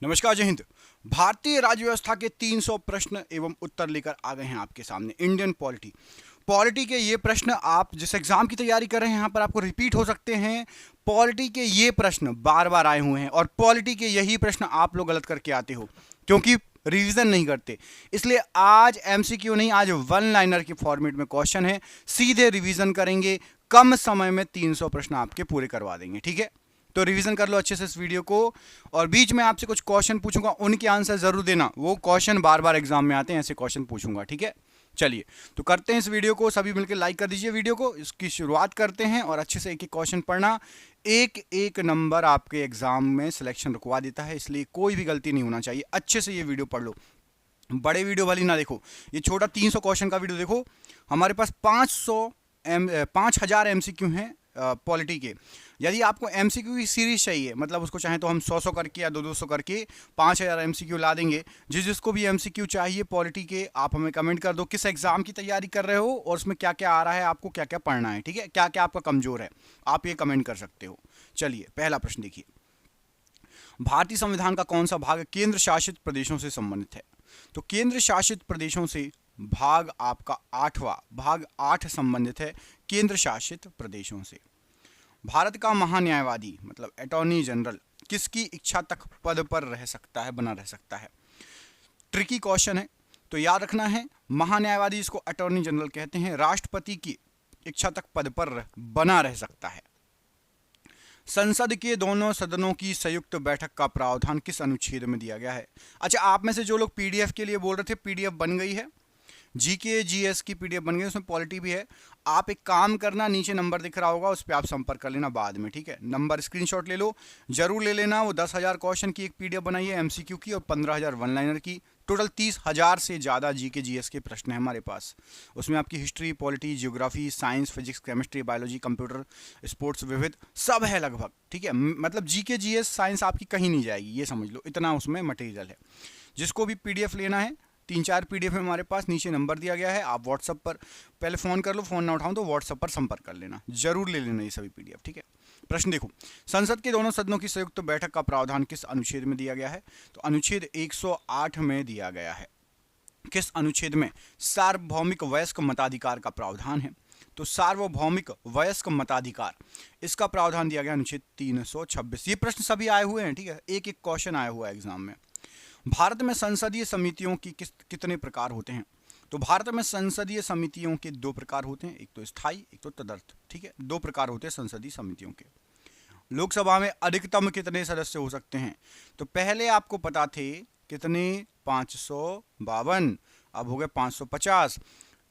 नमस्कार, जय हिंद। भारतीय राज्य व्यवस्था के 300 प्रश्न एवं उत्तर लेकर आ गए हैं आपके सामने। इंडियन पॉलिटी पॉलिटी के ये प्रश्न आप जिस एग्जाम की तैयारी कर रहे हैं यहाँ पर आपको रिपीट हो सकते हैं। पॉलिटी के ये प्रश्न बार बार आए हुए हैं और पॉलिटी के यही प्रश्न आप लोग गलत करके आते हो क्योंकि रिवीजन नहीं करते। इसलिए आज एमसीक्यू नहीं, आज वन लाइनर के फॉर्मेट में क्वेश्चन है, सीधे रिवीजन करेंगे, कम समय में 300 प्रश्न आपके पूरे करवा देंगे। ठीक है, तो रिवीजन कर लो अच्छे से इस वीडियो को। और बीच में आपसे कुछ क्वेश्चन पूछूंगा, उनके आंसर जरूर देना। वो क्वेश्चन बार बार एग्जाम में आते हैं, ऐसे क्वेश्चन पूछूंगा। ठीक है, चलिए तो करते हैं इस वीडियो को। सभी मिलकर लाइक कर दीजिए वीडियो को। इसकी शुरुआत करते हैं और अच्छे से एक एक क्वेश्चन पढ़ना। एक एक नंबर आपके एग्जाम में सिलेक्शन रुकवा देता है, इसलिए कोई भी गलती नहीं होना चाहिए। अच्छे से ये वीडियो पढ़ लो, बड़े वीडियो वाली ना देखो, ये छोटा 300 क्वेश्चन का वीडियो देखो। हमारे पास 5000 एमसीक्यू हैं पॉलिटी के। यदि आपको एमसीक्यू की सीरीज चाहिए, मतलब उसको चाहे तो हम 100 करके या 200 करके 5000 एमसीक्यू ला देंगे। जिसको भी एमसीक्यू चाहिए पॉलिटी के, आप हमें कमेंट कर दो किस एग्जाम की तैयारी कर रहे हो और उसमें क्या क्या आ रहा है, आपको क्या क्या पढ़ना है। ठीक है, क्या क्या आपका कमजोर है, आप ये कमेंट कर सकते हो। चलिए पहला प्रश्न देखिए, भारतीय संविधान का कौन सा भाग केंद्र शासित प्रदेशों से संबंधित है? तो केंद्र शासित प्रदेशों से भाग आपका 8वां, भाग 8 संबंधित है केंद्र शासित प्रदेशों से। भारत का महान्यायवादी मतलब अटॉर्नी जनरल किसकी इच्छा तक पद पर रह सकता है, बना रह सकता है? ट्रिकी क्वेश्चन है, तो याद रखना है। महान्यायवादी जिसको अटॉर्नी जनरल कहते हैं, राष्ट्रपति की इच्छा तक पद पर बना रह सकता है। संसद के दोनों सदनों की संयुक्त बैठक का प्रावधान किस अनुच्छेद में दिया गया है? अच्छा, आप में से जो लोग पीडीएफ के लिए बोल रहे थे, पीडीएफ बन गई है, जीके जीएस की पीडीएफ बन गई, उसमें पॉलिटी भी है। आप एक काम करना, नीचे नंबर दिख रहा होगा, उस पर आप संपर्क कर लेना बाद में। ठीक है, नंबर स्क्रीनशॉट ले लो, जरूर ले लेना। वो 10,000 क्वेश्चन की एक पीडीएफ बनाई है एमसीक्यू की और 15,000 वन लाइनर की। टोटल 30,000 से ज़्यादा जीके जीएस के प्रश्न हैं हमारे पास। उसमें आपकी history, polity, geography, science, physics, chemistry, biology, computer, sports, विविध सब है लगभग। ठीक है, मतलब जीके जीएस साइंस आपकी कहीं नहीं जाएगी, ये समझ लो, इतना उसमें मटेरियल है। जिसको भी पीडीएफ लेना है, 3-4 पीडीएफ है हमारे पास, नीचे नंबर दिया गया है। आप व्हाट्सअप पर पहले फ़ोन कर लो, फ़ोन ना उठाऊं तो व्हाट्सअप पर संपर्क कर लेना, जरूर ले लेना ये सभी पीडीएफ। ठीक है, प्रश्न देखो, संसद के दोनों सदनों की संयुक्त बैठक का प्रावधान किस अनुच्छेद में दिया गया है? तो अनुच्छेद 108 में दिया गया है। किस अनुच्छेद में? सार्वभौमिक वयस्क मताधिकार का प्रावधान है। तो सार्वभौमिक वयस्क मताधिकार, इसका प्रावधान दिया गया अनुच्छेद 326। ये प्रश्न सभी आए हुए हैं। ठीक है, एक एक क्वेश्चन आया हुआ है एग्जाम में। भारत में संसदीय समितियों की कितने प्रकार होते हैं? तो भारत में संसदीय समितियों के 2 प्रकार होते हैं, एक तो स्थायी, एक तो तदर्थ। ठीक है, 2 प्रकार होते हैं संसदीय समितियों के। लोकसभा में अधिकतम कितने सदस्य हो सकते हैं? तो पहले आपको पता थे कितने, 552, अब हो गए 550।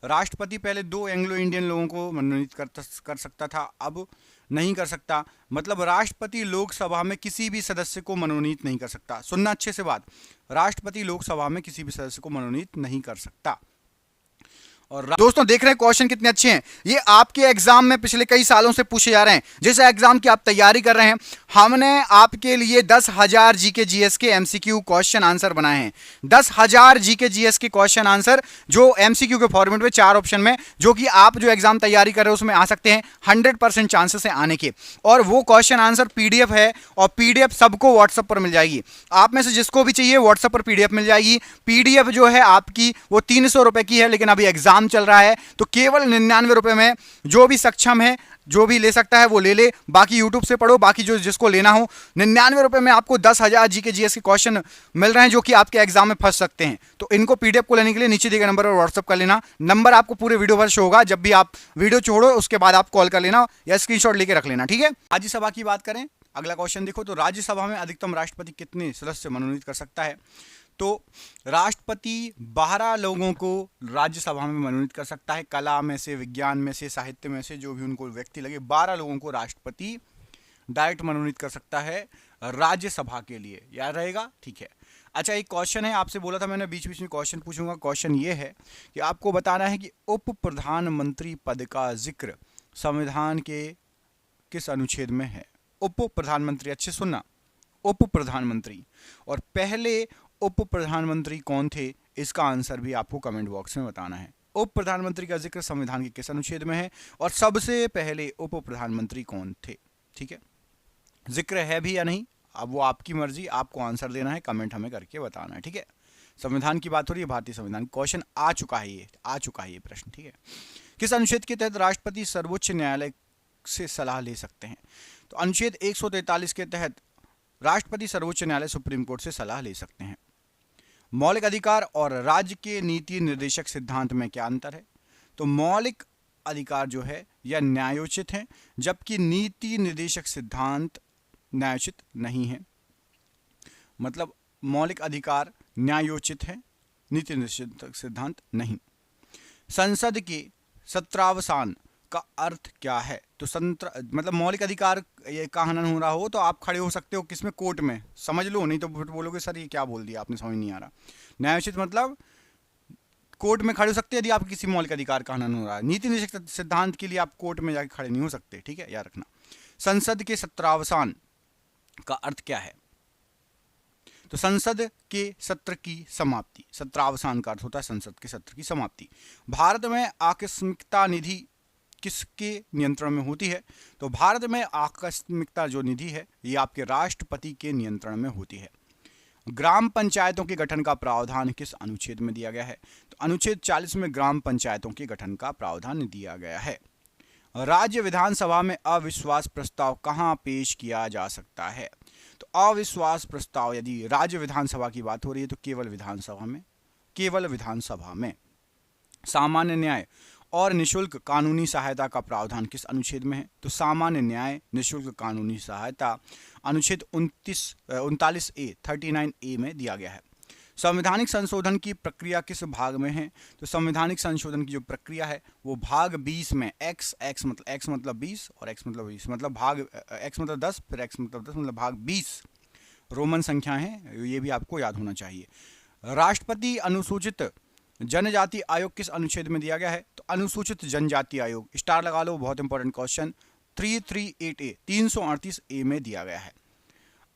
राष्ट्रपति पहले 2 एंग्लो इंडियन लोगों को मनोनीत कर सकता था, अब नहीं कर सकता। मतलब राष्ट्रपति लोकसभा में किसी भी सदस्य को मनोनीत नहीं कर सकता। सुनना अच्छे से बात, राष्ट्रपति लोकसभा में किसी भी सदस्य को मनोनीत नहीं कर सकता। और दोस्तों देख रहे हैं क्वेश्चन कितने अच्छे हैं, ये आपके एग्जाम में पिछले कई सालों से पूछे जा रहे हैं। जिस एग्जाम की आप तैयारी कर रहे हैं, हमने आपके लिए 10,000 जीके जीएस के एमसीक्यू क्वेश्चन आंसर बनाए हैं। 10,000 जीके जीएस के क्वेश्चन आंसर जो एमसीक्यू के फॉर्मेट में 4 ऑप्शन में, जो कि आप जो एग्जाम तैयारी कर रहे हो उसमें आ सकते हैं। 100% चांसेस है आने के। और वो क्वेश्चन आंसर पीडीएफ है और पीडीएफ सबको व्हाट्सएप पर मिल जाएगी। आप में से जिसको भी चाहिए व्हाट्सएप पर पीडीएफ मिल जाएगी। पीडीएफ जो है आपकी वो 300 रुपए की है, लेकिन अभी एग्जाम चल रहा है तो केवल 99 रुपए में जो भी सक्षम है, जो भी ले सकता है वो ले ले। बाकी यूट्यूब से पढ़ो, बाकी जो जिसको लेना हो 99 रुपए में आपको 10,000 जीके जीएस के क्वेश्चन मिल रहे हैं जो कि आपके एग्जाम में फंस सकते हैं। तो इनको पीडीएफ को लेने के लिए नीचे दिए गए नंबर पर व्हाट्सएप कर लेना। नंबर आपको पूरे वीडियो पर शो होगा, जब भी आप वीडियो छोड़ो उसके बाद आप कॉल कर लेना या स्क्रीनशॉट लेके रख लेना। ठीक है, राज्यसभा की बात करें, अगला क्वेश्चन देखो, तो राज्यसभा में अधिकतम राष्ट्रपति कितने सदस्य मनोनीत कर सकता है? तो राष्ट्रपति 12 लोगों को राज्यसभा में मनोनीत कर सकता है। कला में से, विज्ञान में से, साहित्य में से, जो भी उनको व्यक्ति लगे, 12 लोगों को राष्ट्रपति डायरेक्ट मनोनीत कर सकता है राज्यसभा के लिए। याद रहेगा? ठीक है। अच्छा, एक क्वेश्चन है, आपसे बोला था मैंने बीच बीच में क्वेश्चन पूछूंगा। क्वेश्चन ये है कि आपको बताना है कि उप प्रधानमंत्री पद का जिक्र संविधान के किस अनुच्छेद में है? उप प्रधानमंत्री, अच्छे सुनना, उप प्रधानमंत्री। और पहले उप प्रधानमंत्री कौन थे, इसका आंसर भी आपको कमेंट बॉक्स में बताना है। उप प्रधानमंत्री का जिक्र संविधान के किस अनुच्छेद में है और सबसे पहले उप प्रधानमंत्री कौन थे? ठीक है, जिक्र है भी या नहीं अब वो आपकी मर्जी, आपको आंसर देना है, कमेंट हमें करके बताना है, ठीक है। संविधान की बात हो रही है, भारतीय संविधान, क्वेश्चन आ चुका है ये प्रश्न, ठीक है। किस अनुच्छेद के तहत राष्ट्रपति सर्वोच्च न्यायालय से सलाह ले सकते हैं? तो अनुच्छेद 143 के तहत राष्ट्रपति सर्वोच्च न्यायालय सुप्रीम कोर्ट से सलाह ले सकते हैं। मौलिक अधिकार और राज्य के नीति निर्देशक सिद्धांत में क्या अंतर है? तो मौलिक अधिकार जो है यह न्यायोचित है, जबकि नीति निर्देशक सिद्धांत न्यायोचित नहीं है। मतलब मौलिक अधिकार न्यायोचित है, नीति निर्देशक सिद्धांत नहीं। संसद के सत्रावसान का अर्थ क्या है? तो मतलब मौलिक अधिकार ये का हनन हो रहा हो तो आप खड़े हो सकते हो किसमें? कोर्ट में, समझ लो, नहीं तो फिर बोलोगे सर ये क्या बोल दिया आपने, समझ नहीं आ रहा। न्यायोचित मतलब कोर्ट में खड़े हो सकते हैं यदि आप किसी मौलिक अधिकार का हनन हो रहा है। नीति निर्देशक सिद्धांत के लिए आप कोर्ट में जाके खड़े नहीं हो सकते, ठीक है, याद रखना। संसद के सत्रावसान का अर्थ क्या है? तो संसद के सत्र की समाप्ति, सत्रावसान का अर्थ होता है संसद के सत्र की समाप्ति। भारत में आकस्मिकता निधि किसके नियंत्रण में होती है? तो भारत में आकस्मिकता जो निधि है ये आपके राष्ट्रपति के नियंत्रण में होती है। ग्राम पंचायतों के गठन का प्रावधान किस अनुच्छेद में दिया गया है? तो अनुच्छेद 40 में ग्राम पंचायतों के गठन का प्रावधान दिया गया है। राज्य विधानसभा में अविश्वास प्रस्ताव कहां पेश किया जा सकता है? तो अविश्वास प्रस्ताव यदि राज्य विधानसभा की बात हो रही है तो केवल विधानसभा में। सामान्य न्याय और निशुल्क कानूनी सहायता का प्रावधान किस अनुच्छेद में है? तो सामान्य न्याय निशुल्क कानूनी सहायता अनुच्छेद 39A में दिया गया है। संवैधानिक संशोधन की प्रक्रिया किस भाग में है? तो संवैधानिक संशोधन की जो प्रक्रिया है वो भाग 20 में, x मतलब 20 और x मतलब 20, मतलब भाग x मतलब 10 फिर x मतलब 10 मतलब भाग 20 रोमन संख्या है, ये भी आपको याद होना चाहिए। राष्ट्रपति अनुसूचित जनजाति आयोग किस अनुच्छेद में दिया गया है? तो अनुसूचित जनजाति आयोग, स्टार लगा लो, बहुत इंपॉर्टेंट क्वेश्चन, 338A में दिया गया है।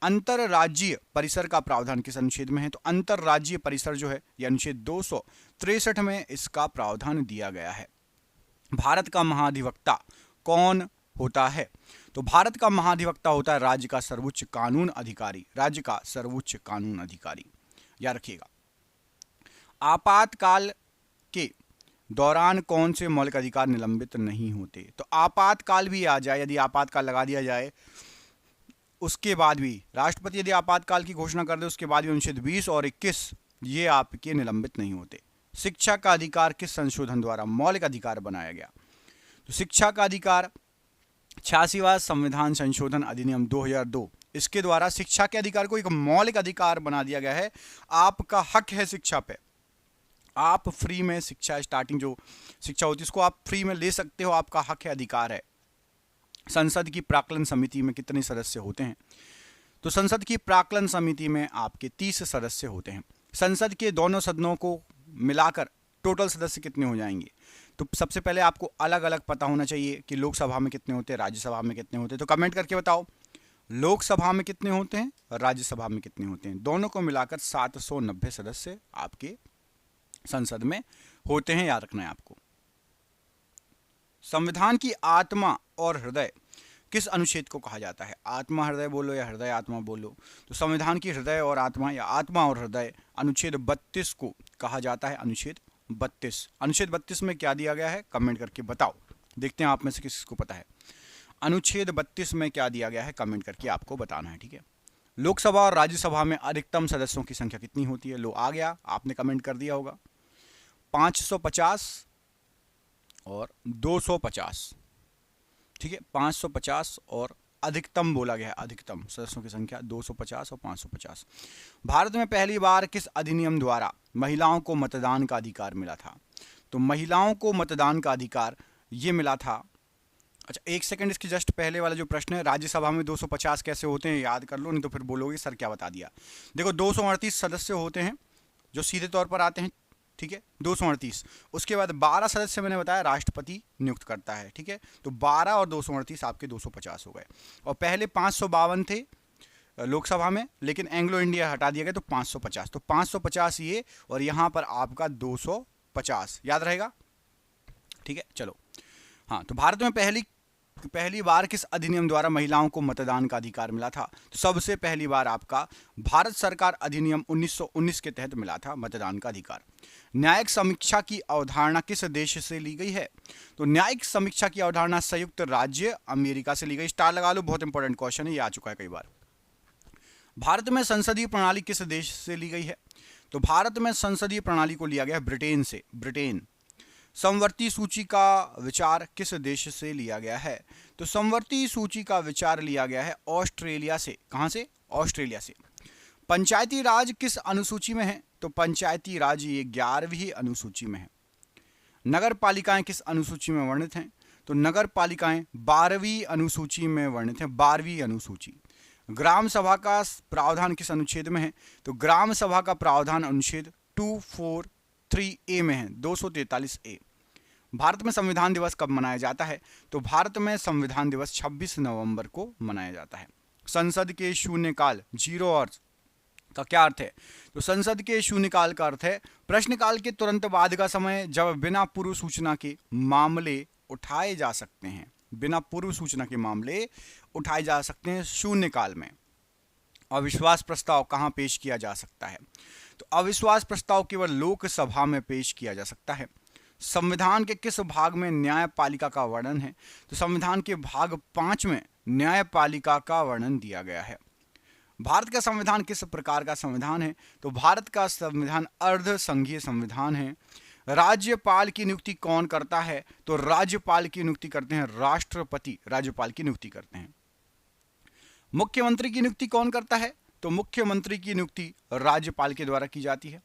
अंतरराज्यीय परिसर का प्रावधान किस अनुच्छेद में है? तो अंतरराज्यीय परिसर जो है यह अनुच्छेद 263 में इसका प्रावधान दिया गया है। भारत का महाधिवक्ता कौन होता है? तो भारत का महाधिवक्ता होता है राज्य का सर्वोच्च कानून अधिकारी, याद रखिएगा। आपातकाल के दौरान कौन से मौलिक अधिकार निलंबित नहीं होते? तो आपातकाल भी आ जाए, यदि आपातकाल लगा दिया जाए उसके बाद भी, राष्ट्रपति यदि आपातकाल की घोषणा कर दे उसके बाद भी अनुच्छेद 20 और 21 ये आपके निलंबित नहीं होते। शिक्षा का अधिकार किस संशोधन द्वारा मौलिक अधिकार बनाया गया? तो शिक्षा का अधिकार 86वां संविधान संशोधन अधिनियम 2002, इसके द्वारा शिक्षा के अधिकार को एक मौलिक अधिकार बना दिया गया है। आपका हक है शिक्षा पे, आप फ्री में शिक्षा, स्टार्टिंग जो शिक्षा होती है उसको आप फ्री में ले सकते हो, आपका हक है, अधिकार है। संसद की प्राक्कलन समिति में कितने सदस्य होते हैं? तो संसद की प्राक्कलन समिति में आपके 30 सदस्य होते हैं। संसद के दोनों सदनों को मिलाकर टोटल सदस्य कितने हो जाएंगे? तो सबसे पहले आपको अलग अलग पता होना चाहिए कि लोकसभा में कितने होते हैं, राज्यसभा में कितने होते हैं। तो कमेंट करके बताओ लोकसभा में कितने होते हैं, राज्यसभा में कितने होते हैं। दोनों को मिलाकर 790 सदस्य आपके संसद में होते हैं, याद रखना है आपको। संविधान की आत्मा और हृदय किस अनुच्छेद को कहा जाता है? आत्मा हृदय बोलो या हृदय आत्मा बोलो, तो संविधान की हृदय और आत्मा या आत्मा और हृदय अनुच्छेद 32 को कहा जाता है। अनुच्छेद 32 में क्या दिया गया है? कमेंट करके बताओ, देखते हैं आप में से किसको पता है। अनुच्छेद 32 में क्या दिया गया है? कमेंट करके आपको बताना है, ठीक है। लोकसभा और राज्यसभा में अधिकतम सदस्यों की संख्या कितनी होती है? लो आ गया, आपने कमेंट कर दिया होगा, 550 और 250, ठीक है। 550 और अधिकतम बोला गया है, अधिकतम सदस्यों की संख्या 250 और 550। भारत में पहली बार किस अधिनियम द्वारा महिलाओं को मतदान का अधिकार मिला था? तो महिलाओं को मतदान का अधिकार ये मिला था, अच्छा एक सेकंड, इसके जस्ट पहले वाला जो प्रश्न है, राज्यसभा में 250 कैसे होते हैं याद कर लो, नहीं तो फिर बोलोगे सर क्या बता दिया। देखो 238 सदस्य होते हैं जो सीधे तौर पर आते हैं, ठीक है, 238। उसके बाद 12 सदस्य मैंने बताया राष्ट्रपति नियुक्त करता है, ठीक है। तो 12 और 238 आपके 250 हो गए। और पहले 552 थे लोकसभा में, लेकिन एंग्लो इंडिया हटा दिया गया तो 550। तो 550 ये और यहाँ पर आपका 250 याद रहेगा, ठीक है। चलो हाँ, तो भारत में पहली बार किस अधिनियम द्वारा महिलाओं को मतदान का अधिकार मिला था? तो सबसे पहली बार आपका भारत सरकार अधिनियम 1919 के तहत मिला था मतदान का अधिकार। न्यायिक समीक्षा की अवधारणा किस देश से ली गई है? तो न्यायिक समीक्षा की अवधारणा संयुक्त राज्य अमेरिका से ली गई। स्टार लगा लो, बहुत इंपॉर्टेंट क्वेश्चन है, ये आ चुका है कई बार। भारत में संसदीय प्रणाली किस देश से ली गई है? तो भारत में संसदीय प्रणाली को लिया गया है ब्रिटेन से, ब्रिटेन। समवर्ती सूची का विचार किस देश से लिया गया है? तो समवर्ती सूची का विचार लिया गया है ऑस्ट्रेलिया से। कहां से? ऑस्ट्रेलिया से। पंचायती राज किस अनुसूची में है? तो पंचायती राज ये 11वीं अनुसूची में है। नगर पालिकाएं किस अनुसूची में वर्णित हैं? तो नगर पालिकाएं 12वीं अनुसूची में वर्णित हैं, 12वीं अनुसूची। ग्राम सभा का प्रावधान किस अनुच्छेद में है? तो ग्राम सभा का प्रावधान अनुच्छेद 243A में है, 243A। भारत में संविधान दिवस कब मनाया जाता है? तो भारत में संविधान दिवस 26 नवंबर को मनाया जाता है। संसद के शून्यकाल, 0 आवर्स का क्या अर्थ है? तो संसद के शून्यकाल का अर्थ है प्रश्नकाल के तुरंत बाद का समय, जब बिना पूर्व सूचना के मामले उठाए जा सकते हैं। बिना पूर्व सूचना के मामले उठाए जा सकते हैं शून्यकाल में। अविश्वास प्रस्ताव कहां पेश किया जा सकता है? तो अविश्वास प्रस्ताव केवल लोकसभा में पेश किया जा सकता है। संविधान के किस भाग में न्यायपालिका का वर्णन है? तो संविधान के भाग 5 में न्यायपालिका का वर्णन दिया गया है। भारत का संविधान किस प्रकार का संविधान है? तो भारत का संविधान अर्ध संघीय संविधान है। राज्यपाल की नियुक्ति कौन करता है? तो राज्यपाल की नियुक्ति करते हैं राष्ट्रपति, राज्यपाल की नियुक्ति करते हैं। मुख्यमंत्री की नियुक्ति कौन करता है? तो मुख्यमंत्री की नियुक्ति राज्यपाल के द्वारा की जाती है।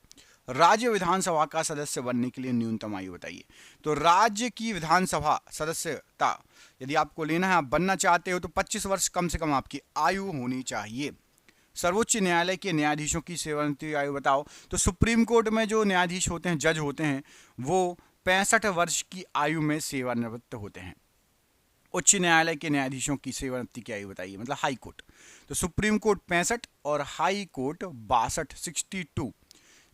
राज्य विधानसभा का सदस्य बनने के लिए न्यूनतम आयु बताइए। तो राज्य की विधानसभा सदस्यता यदि आपको लेना है, आप बनना चाहते हो, तो 25 वर्ष कम से कम आपकी आयु होनी चाहिए। सर्वोच्च न्यायालय के न्यायाधीशों की सेवानिवृत्ति आयु बताओ। तो सुप्रीम कोर्ट में जो न्यायाधीश होते हैं, जज होते हैं, वो 65 वर्ष की आयु में सेवानिवृत्त होते हैं। उच्च न्यायालय के न्यायाधीशों की सेवानिवृत्ति की आयु बताइए, मतलब हाई कोर्ट। तो सुप्रीम कोर्ट 65 और हाई कोर्ट 62, 62।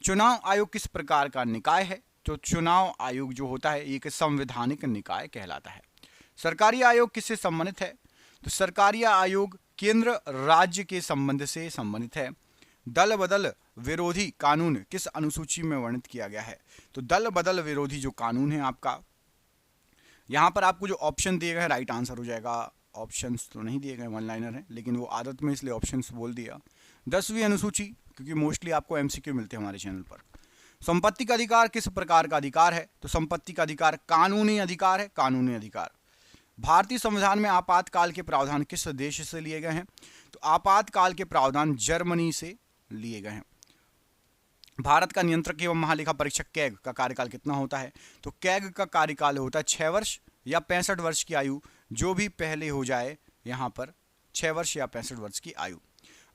चुनाव आयोग किस प्रकार का निकाय है? तो चुनाव आयोग जो होता है एक संवैधानिक निकाय कहलाता है। सरकारी आयोग किससे संबंधित है? तो सरकारी आयोग केंद्र राज्य के संबंध से संबंधित है। दल बदल विरोधी कानून किस अनुसूची में वर्णित किया गया है? तो दल बदल विरोधी जो कानून है आपका, यहां पर आपको जो ऑप्शन दिए गए हैं राइट आंसर हो जाएगा। ऑप्शंस तो नहीं दिए गए, वन लाइनर है, लेकिन वो आदत में इसलिए ऑप्शंस बोल दिया। 10वीं अनुसूची, क्योंकि मोस्टली आपको एमसीक्यू मिलते हैं हमारे चैनल पर। संपत्ति का अधिकार किस प्रकार का अधिकार है? तो संपत्ति का अधिकार कानूनी अधिकार है, कानूनी अधिकार। भारतीय संविधान में आपातकाल के प्रावधान किस देश से लिए गए हैं? तो आपातकाल के प्रावधान जर्मनी से लिए गए हैं। भारत का नियंत्रक एवं महालेखा परीक्षक कैग का कार्यकाल कितना होता है? तो कैग का कार्यकाल होता है 6 वर्ष या 65 वर्ष की आयु, जो भी पहले हो जाए, यहां पर 6 वर्ष या 65 वर्ष की आयु।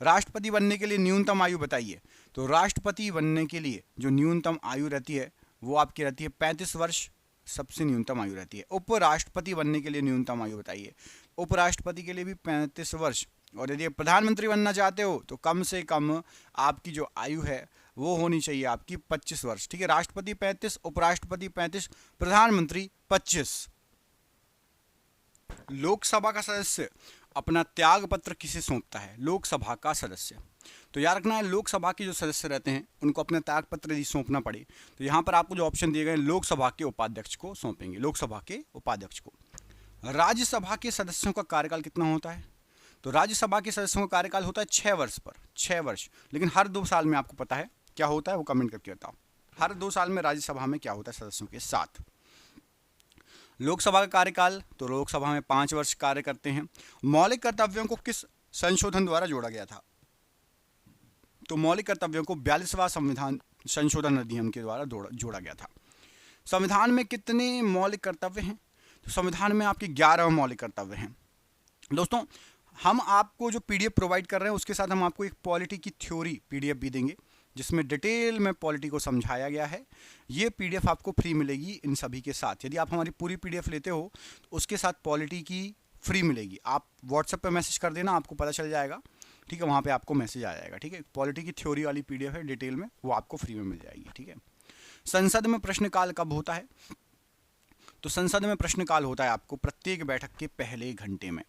राष्ट्रपति बनने के लिए न्यूनतम आयु बताइए। तो राष्ट्रपति बनने के लिए जो न्यूनतम आयु रहती है वो आपकी रहती है 35 वर्ष, सबसे न्यूनतम आयु रहती है। उपराष्ट्रपति बनने के लिए न्यूनतम आयु बताइए। उपराष्ट्रपति के लिए भी 35 वर्ष, और यदि प्रधानमंत्री बनना चाहते हो तो कम से कम आपकी जो आयु है वो होनी चाहिए आपकी 25 वर्ष। ठीक है, राष्ट्रपति 35, उपराष्ट्रपति 35, प्रधानमंत्री 25। लोकसभा का सदस्य अपना त्याग पत्र किसे सौंपता है? लोकसभा का सदस्य। तो याद रखना है, लोकसभा के जो सदस्य रहते हैं उनको अपना त्याग पत्र यदि सौंपना पड़े तो यहाँ पर आपको जो ऑप्शन दिए गए, लोकसभा के उपाध्यक्ष को सौंपेंगे, लोकसभा के उपाध्यक्ष को। राज्यसभा के सदस्यों का कार्यकाल कितना होता है? तो राज्यसभा के सदस्यों का कार्यकाल होता है 6 वर्ष पर, 6 वर्ष। लेकिन हर 2 साल में आपको पता है क्या होता है, वो कमेंट करके बताओ। हर 2 साल में राज्यसभा में क्या होता है सदस्यों के साथ। लोकसभा का कार्यकाल, तो लोकसभा में 5 वर्ष कार्य करते हैं। मौलिक कर्तव्यों को किस संशोधन द्वारा जोड़ा गया था? तो मौलिक कर्तव्यों को 42वां संविधान संशोधन अधिनियम के द्वारा जोड़ा गया था। संविधान में कितने मौलिक कर्तव्य हैं? तो संविधान में आपके 11 मौलिक कर्तव्य हैं। दोस्तों, हम आपको जो पीडीएफ प्रोवाइड कर रहे हैं उसके साथ हम आपको एक पॉलिटी की थ्योरी पीडीएफ भी देंगे, जिसमें डिटेल में पॉलिटी को समझाया गया है। ये पीडीएफ आपको फ्री मिलेगी इन सभी के साथ। यदि आप हमारी पूरी पीडीएफ लेते हो तो उसके साथ पॉलिटी की फ्री मिलेगी। आप व्हाट्सएप पे मैसेज कर देना, आपको पता चल जाएगा। ठीक है, वहाँ पे आपको मैसेज आ जाएगा। ठीक है, पॉलिटी की थ्योरी वाली पीडीएफ है डिटेल में, वो आपको फ्री में मिल जाएगी। ठीक है, संसद में प्रश्नकाल कब होता है? तो संसद में प्रश्नकाल होता है आपको प्रत्येक बैठक के पहले घंटे में।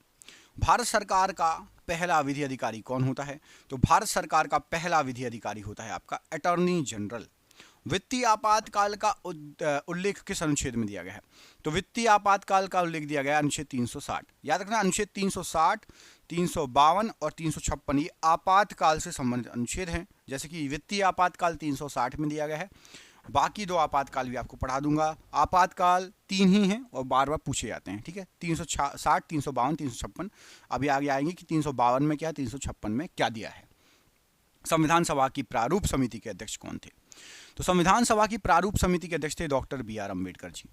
भारत सरकार का पहला विधि अधिकारी कौन होता है? तो भारत सरकार का पहला विधि अधिकारी होता है आपका अटॉर्नी जनरल। वित्तीय आपातकाल का उल्लेख किस अनुच्छेद में दिया गया है? तो वित्तीय आपातकाल का उल्लेख दिया गया है अनुच्छेद 360। याद रखना, अनुच्छेद 360, 352 और 356 ये आपातकाल से संबंधित अनुच्छेद हैं। जैसे कि वित्तीय आपातकाल 360 में दिया गया है। बाकी दो आपातकाल भी आपको पढ़ा दूंगा। आपातकाल 3 ही हैं और बार बार पूछे जाते हैं, ठीक है। 360, 352, 356। अभी आगे आएंगे कि 352 में क्या, 356 में क्या दिया है। संविधान सभा की प्रारूप समिति के अध्यक्ष कौन थे? तो संविधान सभा की प्रारूप समिति के अध्यक्ष थे डॉक्टर BR अम्बेडकर जी।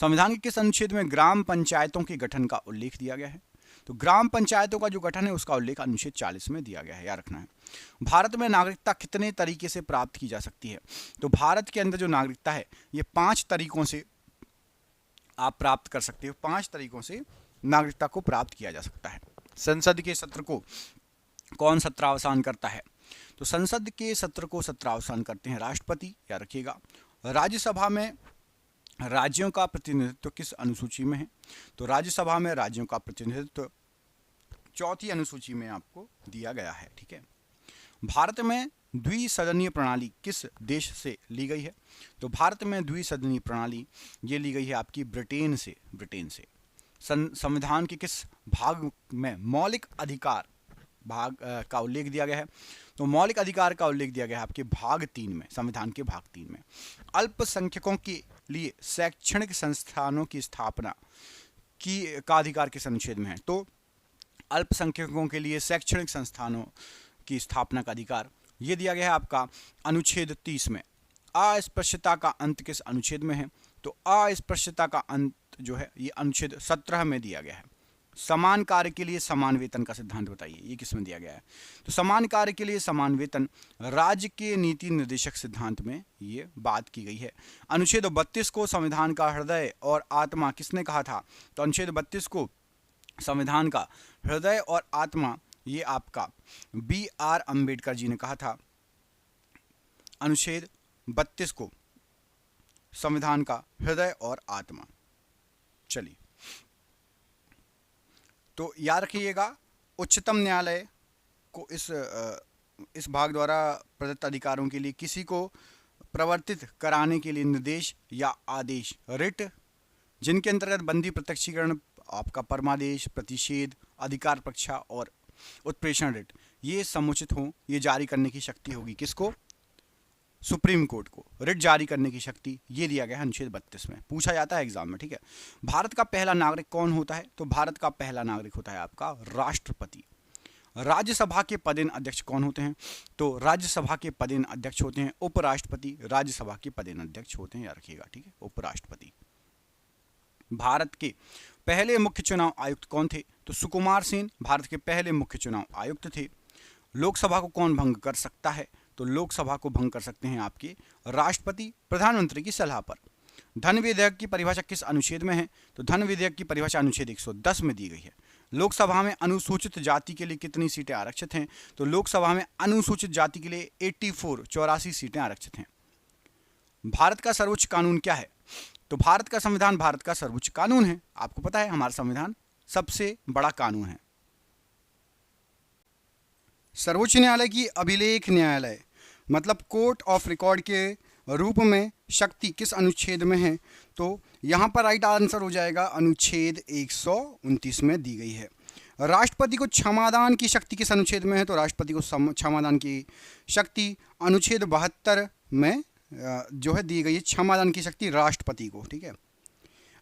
संविधान के किस अनुच्छेद में ग्राम पंचायतों के गठन का उल्लेख दिया गया है? तो ग्राम पंचायतों का जो गठन है उसका उल्लेख अनुच्छेद 40 में दिया गया है, याद रखना है। भारत में नागरिकता कितने तरीके से प्राप्त की जा सकती है? तो भारत के अंदर जो नागरिकता है ये 5 तरीकों से आप प्राप्त कर सकते हो। 5 तरीकों से नागरिकता को प्राप्त किया जा सकता है। संसद के सत्र को कौन सत्रावसान करता है? तो संसद के सत्र को सत्रावसान करते हैं राष्ट्रपति, याद रखिएगा। राज्यसभा में राज्यों का प्रतिनिधित्व किस अनुसूची में है? तो राज्यसभा में राज्यों का प्रतिनिधित्व 4थी अनुसूची में आपको दिया गया है, ठीक है। भारत में द्विसदनीय प्रणाली किस देश से ली गई है? तो भारत में द्विसदनीय प्रणाली ये ली गई है आपकी ब्रिटेन से। संविधान के किस भाग में मौलिक अधिकार भाग का उल्लेख दिया गया है? तो मौलिक अधिकार का उल्लेख दिया गया है आपके भाग 3 में, संविधान के भाग 3 में। अल्पसंख्यकों के लिए शैक्षणिक संस्थानों की स्थापना का अधिकार किस अनुच्छेद में है? तो अल्पसंख्यकों के लिए शैक्षणिक संस्थानों की स्थापना का अधिकार ये दिया गया है आपका अनुच्छेद 30 में। अस्पृश्यता का अंत किस अनुच्छेद में है? तो अस्पृश्यता का अंत जो है ये अनुच्छेद 17 में दिया गया है। समान कार्य के लिए समान वेतन का सिद्धांत बताइए, ये किस में दिया गया है? तो समान कार्य के लिए समान वेतन राज्य के नीति निर्देशक सिद्धांत में ये बात की गई है। अनुच्छेद 32 को संविधान का हृदय और आत्मा किसने कहा था? तो अनुच्छेद 32 को संविधान का हृदय और आत्मा ये आपका BR अम्बेडकर जी ने कहा था। अनुच्छेद 32 को संविधान का हृदय और आत्मा। चलिए, तो याद रखिएगा उच्चतम न्यायालय को इस भाग द्वारा प्रदत्त अधिकारों के लिए किसी को प्रवर्तित कराने के लिए निर्देश या आदेश रिट जिनके अंतर्गत बंदी प्रत्यक्षीकरण आपका परमादेश प्रतिषेध अधिकार परीक्षा और उत्प्रेषण रिट ये समुचित हो ये जारी करने की शक्ति होगी किसको? सुप्रीम कोर्ट को। रिट जारी करने की शक्ति ये दिया गया है अनुच्छेद 32 में, पूछा जाता है एग्जाम में, ठीक है। भारत का पहला नागरिक कौन होता है? तो भारत का पहला नागरिक होता है आपका राष्ट्रपति। राज्यसभा के पदेन अध्यक्ष कौन होते हैं? तो राज्यसभा के पदेन अध्यक्ष होते हैं उपराष्ट्रपति। राज्यसभा के पदेन अध्यक्ष होते हैं, याद रखिएगा, ठीक है, उपराष्ट्रपति। भारत के पहले मुख्य चुनाव आयुक्त कौन थे? तो सुकुमार सेन भारत के पहले मुख्य चुनाव आयुक्त थे। लोकसभा को कौन भंग कर सकता है? तो लोकसभा को भंग कर सकते हैं आपके राष्ट्रपति प्रधानमंत्री की सलाह पर। धन विधेयक की परिभाषा किस अनुच्छेद में है? तो धन विधेयक की परिभाषा अनुच्छेद 110 में दी गई है। लोकसभा में अनुसूचित जाति के लिए कितनी सीटें आरक्षित हैं? तो लोकसभा में अनुसूचित जाति के लिए 84 सीटें आरक्षित हैं। भारत का सर्वोच्च कानून क्या है? तो भारत का संविधान भारत का सर्वोच्च कानून है। आपको पता है हमारा संविधान सबसे बड़ा कानून है। सर्वोच्च न्यायालय की अभिलेख न्यायालय मतलब कोर्ट ऑफ रिकॉर्ड के रूप में शक्ति किस अनुच्छेद में है? तो यहाँ पर राइट आंसर हो जाएगा अनुच्छेद 129 में दी गई है। राष्ट्रपति को क्षमादान की शक्ति किस अनुच्छेद में है? तो राष्ट्रपति को क्षमादान की शक्ति अनुच्छेद 72 में जो है दी गई है, क्षमादान की शक्ति राष्ट्रपति को, ठीक है।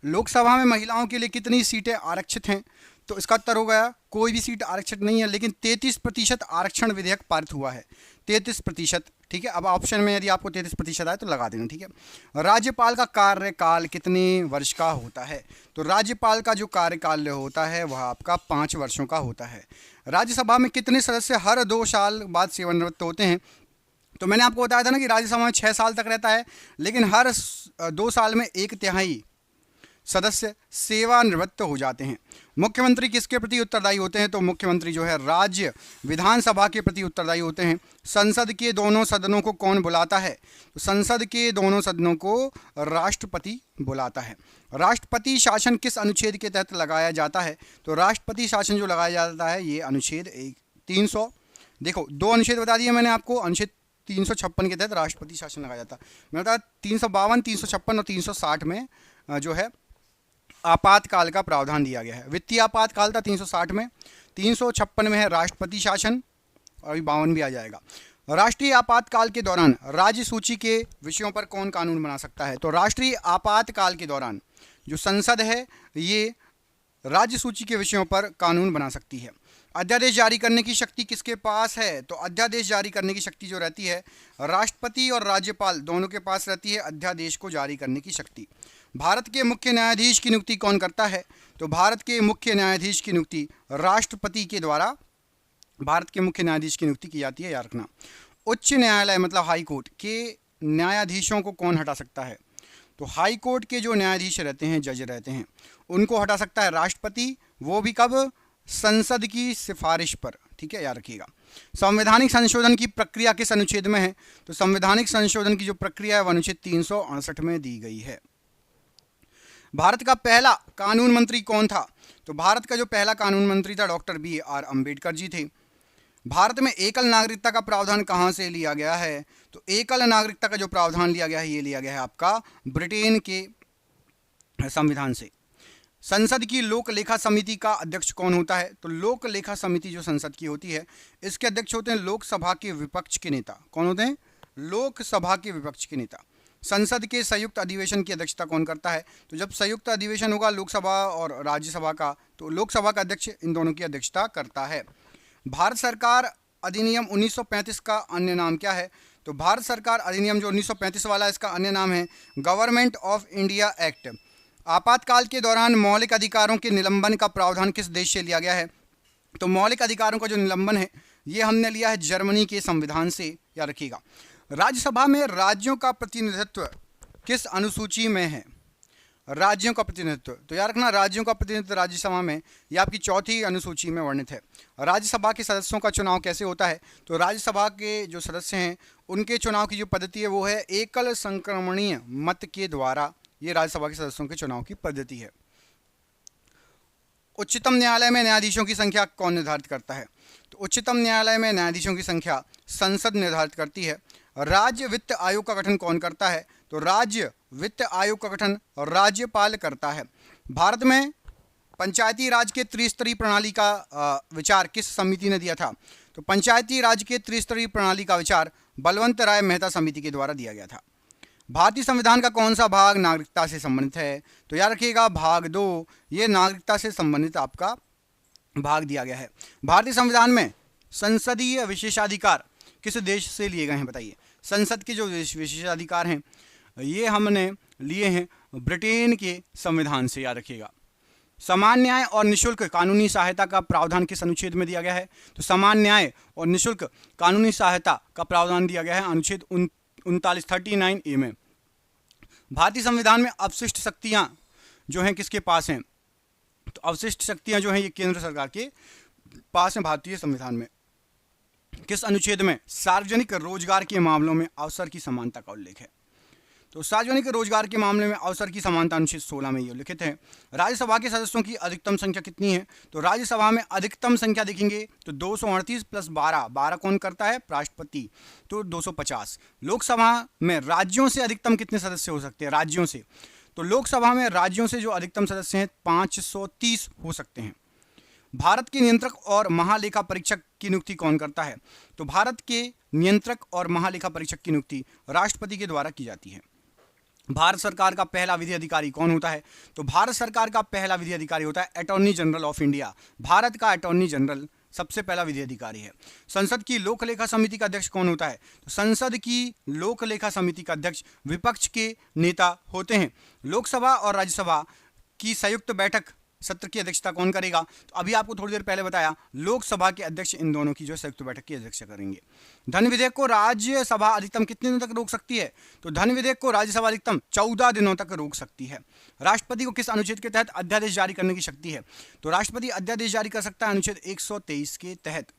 लोकसभा में महिलाओं के लिए कितनी सीटें आरक्षित हैं? तो इसका उत्तर हो गया कोई भी सीट आरक्षित नहीं है, लेकिन 33% आरक्षण विधेयक पारित हुआ है, 33%, ठीक है। अब ऑप्शन में यदि आपको 33% आए तो लगा देना, ठीक है। राज्यपाल का कार्यकाल कितने वर्ष का होता है? तो राज्यपाल का जो कार्यकाल होता है वह आपका 5 वर्षों का होता है। राज्यसभा में कितने सदस्य हर 2 साल बाद सेवानिवृत्त होते हैं? तो मैंने आपको बताया था ना कि राज्यसभा में 6 साल तक रहता है, लेकिन हर 2 साल में 1/3 सदस्य सेवानिवृत्त हो जाते हैं। मुख्यमंत्री किसके प्रति उत्तरदायी होते हैं? तो मुख्यमंत्री जो है राज्य विधानसभा के प्रति उत्तरदायी होते हैं। संसद के दोनों सदनों को कौन बुलाता है? तो संसद के दोनों सदनों को राष्ट्रपति बुलाता है। राष्ट्रपति शासन किस अनुच्छेद के तहत लगाया जाता है? तो राष्ट्रपति शासन जो लगाया जाता है ये अनुच्छेद 300, देखो 2 अनुच्छेद बता दिए मैंने आपको। अनुच्छेद 356 के तहत राष्ट्रपति शासन लगाया जाता है। मैंने बताया 352, 356 और 360 में जो है आपातकाल का प्रावधान दिया गया है। वित्तीय आपातकाल था 360 में, 356 में है राष्ट्रपति शासन, और अभी 52 भी आ जाएगा। राष्ट्रीय आपातकाल के दौरान राज्य सूची के विषयों पर कौन कानून बना सकता है? तो राष्ट्रीय आपातकाल के दौरान जो संसद है ये राज्य सूची के विषयों पर कानून बना सकती है। अध्यादेश जारी करने की शक्ति किसके पास है? तो अध्यादेश जारी करने की शक्ति जो रहती है राष्ट्रपति और राज्यपाल दोनों के पास रहती है, अध्यादेश को जारी करने की शक्ति। भारत के मुख्य न्यायाधीश की नियुक्ति कौन करता है? तो भारत के मुख्य न्यायाधीश की नियुक्ति राष्ट्रपति के द्वारा भारत के मुख्य न्यायाधीश की नियुक्ति की जाती है, याद रखना। उच्च न्यायालय मतलब हाई कोर्ट के न्यायाधीशों को कौन हटा सकता है? तो हाई कोर्ट के जो न्यायाधीश रहते हैं, जज रहते हैं, उनको हटा सकता है राष्ट्रपति, वो भी कब? संसद की सिफारिश पर, ठीक है, याद रखिएगा। संवैधानिक संशोधन की प्रक्रिया किस अनुच्छेद में है? तो संवैधानिक संशोधन की जो प्रक्रिया है वह अनुच्छेद 368 में दी गई है। भारत का पहला कानून मंत्री कौन था? तो भारत का जो पहला कानून मंत्री था डॉक्टर BR अम्बेडकर जी थे। भारत में एकल नागरिकता का प्रावधान कहाँ से लिया गया है? तो एकल नागरिकता का जो प्रावधान लिया गया है ये लिया गया है आपका ब्रिटेन के संविधान से। संसद की लोक लेखा समिति का अध्यक्ष कौन होता है? तो लोक लेखा समिति जो संसद की होती है इसके अध्यक्ष होते हैं लोकसभा के विपक्ष के नेता। कौन होते हैं? लोकसभा के विपक्ष के नेता। संसद के संयुक्त अधिवेशन की अध्यक्षता कौन करता है? तो जब संयुक्त अधिवेशन होगा लोकसभा और राज्यसभा का, तो लोकसभा का अध्यक्ष इन दोनों की अध्यक्षता करता है। भारत सरकार अधिनियम 1935 का अन्य नाम क्या है? तो भारत सरकार अधिनियम जो 1935 वाला है इसका अन्य नाम है गवर्नमेंट ऑफ इंडिया एक्ट। आपातकाल के दौरान मौलिक अधिकारों के निलंबन का प्रावधान किस देश से लिया गया है? तो मौलिक अधिकारों का जो निलंबन है ये हमने लिया है जर्मनी के संविधान से, याद रखिएगा। राज्यसभा में राज्यों का प्रतिनिधित्व किस अनुसूची में है? राज्यों का प्रतिनिधित्व, तो याद रखना राज्यों का प्रतिनिधित्व राज्यसभा में यह आपकी 4थी अनुसूची में वर्णित है। राज्यसभा के सदस्यों का चुनाव कैसे होता है? तो राज्यसभा के जो सदस्य हैं उनके चुनाव की जो पद्धति है वो है एकल संक्रमणीय मत के द्वारा। ये राज्यसभा के सदस्यों के चुनाव की पद्धति है। उच्चतम न्यायालय में न्यायाधीशों की संख्या कौन निर्धारित करता है? तो उच्चतम न्यायालय में न्यायाधीशों की संख्या संसद निर्धारित करती है। राज्य वित्त आयोग का गठन कौन करता है? तो राज्य वित्त आयोग का गठन राज्यपाल करता है। भारत में पंचायती राज के त्रिस्तरीय प्रणाली का विचार किस समिति ने दिया था? तो पंचायती राज के त्रिस्तरीय प्रणाली का विचार बलवंत राय मेहता समिति के द्वारा दिया गया था। भारतीय संविधान का कौन सा भाग नागरिकता से संबंधित है? तो याद रखिएगा भाग 2 ये नागरिकता से संबंधित आपका भाग दिया गया है। भारतीय संविधान में संसदीय विशेषाधिकार किस देश से लिए गए हैं बताइए? संसद के जो विशेषाधिकार हैं ये हमने लिए हैं ब्रिटेन के संविधान से, याद रखिएगा। समान न्याय और निःशुल्क कानूनी सहायता का प्रावधान किस अनुच्छेद में दिया गया है? तो समान न्याय और निःशुल्क कानूनी सहायता का प्रावधान दिया गया है अनुच्छेद 39A में। भारतीय संविधान में अवशिष्ट शक्तियां जो हैं किसके पास हैं? तो अवशिष्ट शक्तियां जो हैं ये केंद्र सरकार के पास हैं। भारतीय संविधान में किस अनुच्छेद में सार्वजनिक रोजगार के मामलों में अवसर की समानता का उल्लेख है? तो सार्वजनिक रोजगार के मामले में अवसर की समानता अनुच्छेद 16 में ये उल्लिखित है। राज्यसभा के सदस्यों की अधिकतम संख्या कितनी है? तो राज्यसभा में अधिकतम संख्या देखेंगे तो 238 प्लस 12 कौन करता है? राष्ट्रपति, तो 250। लोकसभा में राज्यों से अधिकतम कितने सदस्य हो सकते हैं? राज्यों से, तो लोकसभा में राज्यों से जो अधिकतम सदस्य हैं 530 हो सकते हैं। भारत के नियंत्रक और महालेखा परीक्षक की नियुक्ति कौन करता है? तो भारत के नियंत्रक और महालेखा परीक्षक की नियुक्ति राष्ट्रपति के द्वारा की जाती है। भारत सरकार का पहला विधि अधिकारी कौन होता है? तो भारत सरकार का पहला विधि अधिकारी होता है attorney general of India. Bharat का अटॉर्नी जनरल सबसे पहला विधि अधिकारी है। संसद की लोक लेखा समिति का अध्यक्ष कौन होता है? तो संसद की लोक लेखा समिति का अध्यक्ष विपक्ष के नेता होते हैं। लोकसभा और राज्यसभा की संयुक्त बैठक सत्र की अध्यक्षता कौन करेगा? तो अभी आपको थोड़ी देर पहले बताया, लोकसभा के अध्यक्ष इन दोनों की जो संयुक्त बैठक की अध्यक्षता करेंगे। धन विधेयक को राज्यसभा अधिकतम कितने दिनों तक रोक सकती है? तो धन विधेयक को राज्यसभा अधिकतम 14 दिनों तक रोक सकती है। राष्ट्रपति को किस अनुच्छेद के तहत अध्यादेश जारी करने की शक्ति है? तो राष्ट्रपति अध्यादेश जारी कर सकता है अनुच्छेद 123 के तहत।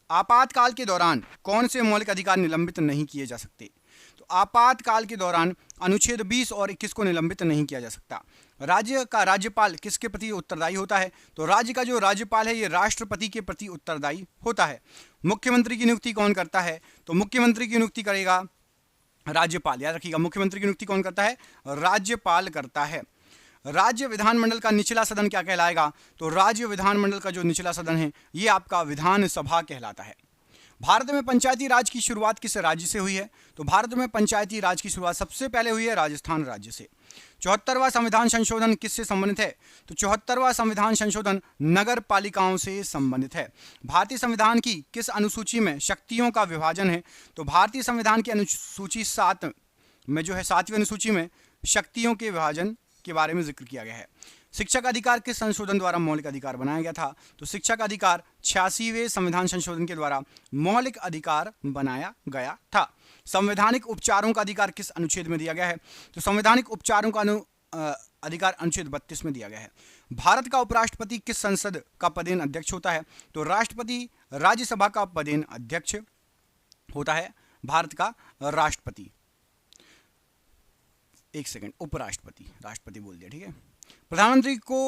आपातकाल के दौरान कौन से मौलिक अधिकार निलंबित नहीं किए जा सकते? तो आपातकाल के दौरान अनुच्छेद 20 और 21 को निलंबित नहीं किया जा सकता। राज्य का राज्यपाल किसके प्रति उत्तरदायी होता है? तो राज्य का जो राज्यपाल है ये राष्ट्रपति के प्रति उत्तरदायी होता है। मुख्यमंत्री की नियुक्ति कौन करता है? तो मुख्यमंत्री की नियुक्ति करेगा राज्यपाल। याद रखिएगा, मुख्यमंत्री की नियुक्ति कौन करता है? राज्यपाल करता है। राज्य विधानमंडल का निचला सदन क्या कहलाएगा? तो राज्य विधानमंडल का जो निचला सदन है ये आपका विधानसभा कहलाता है। भारत में पंचायती राज की शुरुआत किस राज्य से हुई है? तो भारत में पंचायती राज की शुरुआत सबसे पहले हुई है राजस्थान राज्य से। 74वां संविधान संशोधन किससे संबंधित है? तो 74वां संविधान संशोधन नगर पालिकाओं से संबंधित है। भारतीय संविधान की किस अनुसूची में शक्तियों का विभाजन है? तो भारतीय संविधान की अनुसूची 7 में जो है 7वीं अनुसूची में शक्तियों के विभाजन के बारे में जिक्र किया गया है। शिक्षा का अधिकार किस संशोधन द्वारा मौलिक अधिकार बनाया गया था? तो शिक्षा का अधिकार 86वें संविधान संशोधन के द्वारा मौलिक अधिकार बनाया गया था। संवैधानिक उपचारों का अधिकार किस अनुच्छेद में दिया गया है? तो संवैधानिक उपचारों का अधिकार अनुच्छेद 32 में दिया गया है। भारत का उपराष्ट्रपति किस संसद का पदेन अध्यक्ष होता है? तो राष्ट्रपति राज्यसभा का पदेन अध्यक्ष होता है भारत का राष्ट्रपति। एक सेकंड, उपराष्ट्रपति, राष्ट्रपति बोल दिया, ठीक है। प्रधानमंत्री को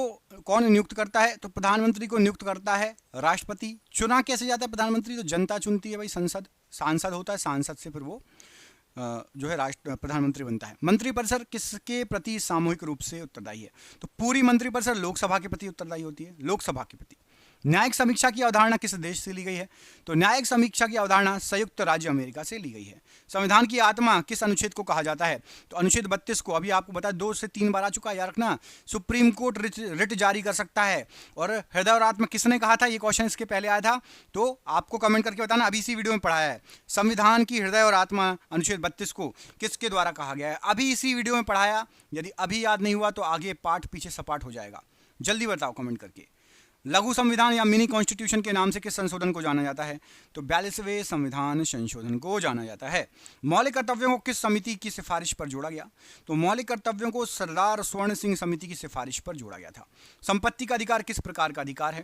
कौन नियुक्त करता है? तो प्रधानमंत्री को नियुक्त करता है राष्ट्रपति। चुना कैसे जाता है प्रधानमंत्री? तो जनता चुनती है भाई, सांसद होता है, सांसद से फिर वो जो है प्रधानमंत्री बनता है। मंत्रिपरिषद किसके प्रति सामूहिक रूप से उत्तरदायी है? तो पूरी मंत्रिपरिषद लोकसभा के प्रति उत्तरदायी होती है, लोकसभा के प्रति। न्यायिक समीक्षा की अवधारणा किस देश से ली गई है? तो न्यायिक समीक्षा की अवधारणा संयुक्त राज्य अमेरिका से ली गई है। संविधान की आत्मा किस अनुच्छेद को कहा जाता है? तो अनुच्छेद 32 को। अभी आपको बता 2 से 3 बार आ चुका है, याद रखना। सुप्रीम कोर्ट रिट जारी कर सकता है। और हृदय और आत्मा किसने कहा था? ये क्वेश्चन इसके पहले आया था, तो आपको कमेंट करके बताना। अभी इसी वीडियो में पढ़ाया है संविधान की हृदय और आत्मा अनुच्छेद 32 को किसके द्वारा कहा गया है, अभी इसी वीडियो में पढ़ाया। यदि अभी याद नहीं हुआ तो आगे पाठ पीछे सपाट हो जाएगा। जल्दी बताओ कमेंट करके। लघु संविधान या मिनी कॉन्स्टिट्यूशन के नाम से किस संशोधन को जाना जाता है? तो 42वें संविधान संशोधन को जाना जाता है। मौलिक कर्तव्यों को किस समिति की सिफारिश पर जोड़ा गया? तो मौलिक कर्तव्यों को सरदार स्वर्ण सिंह समिति की सिफारिश पर जोड़ा गया था। संपत्ति का अधिकार किस प्रकार का अधिकार है?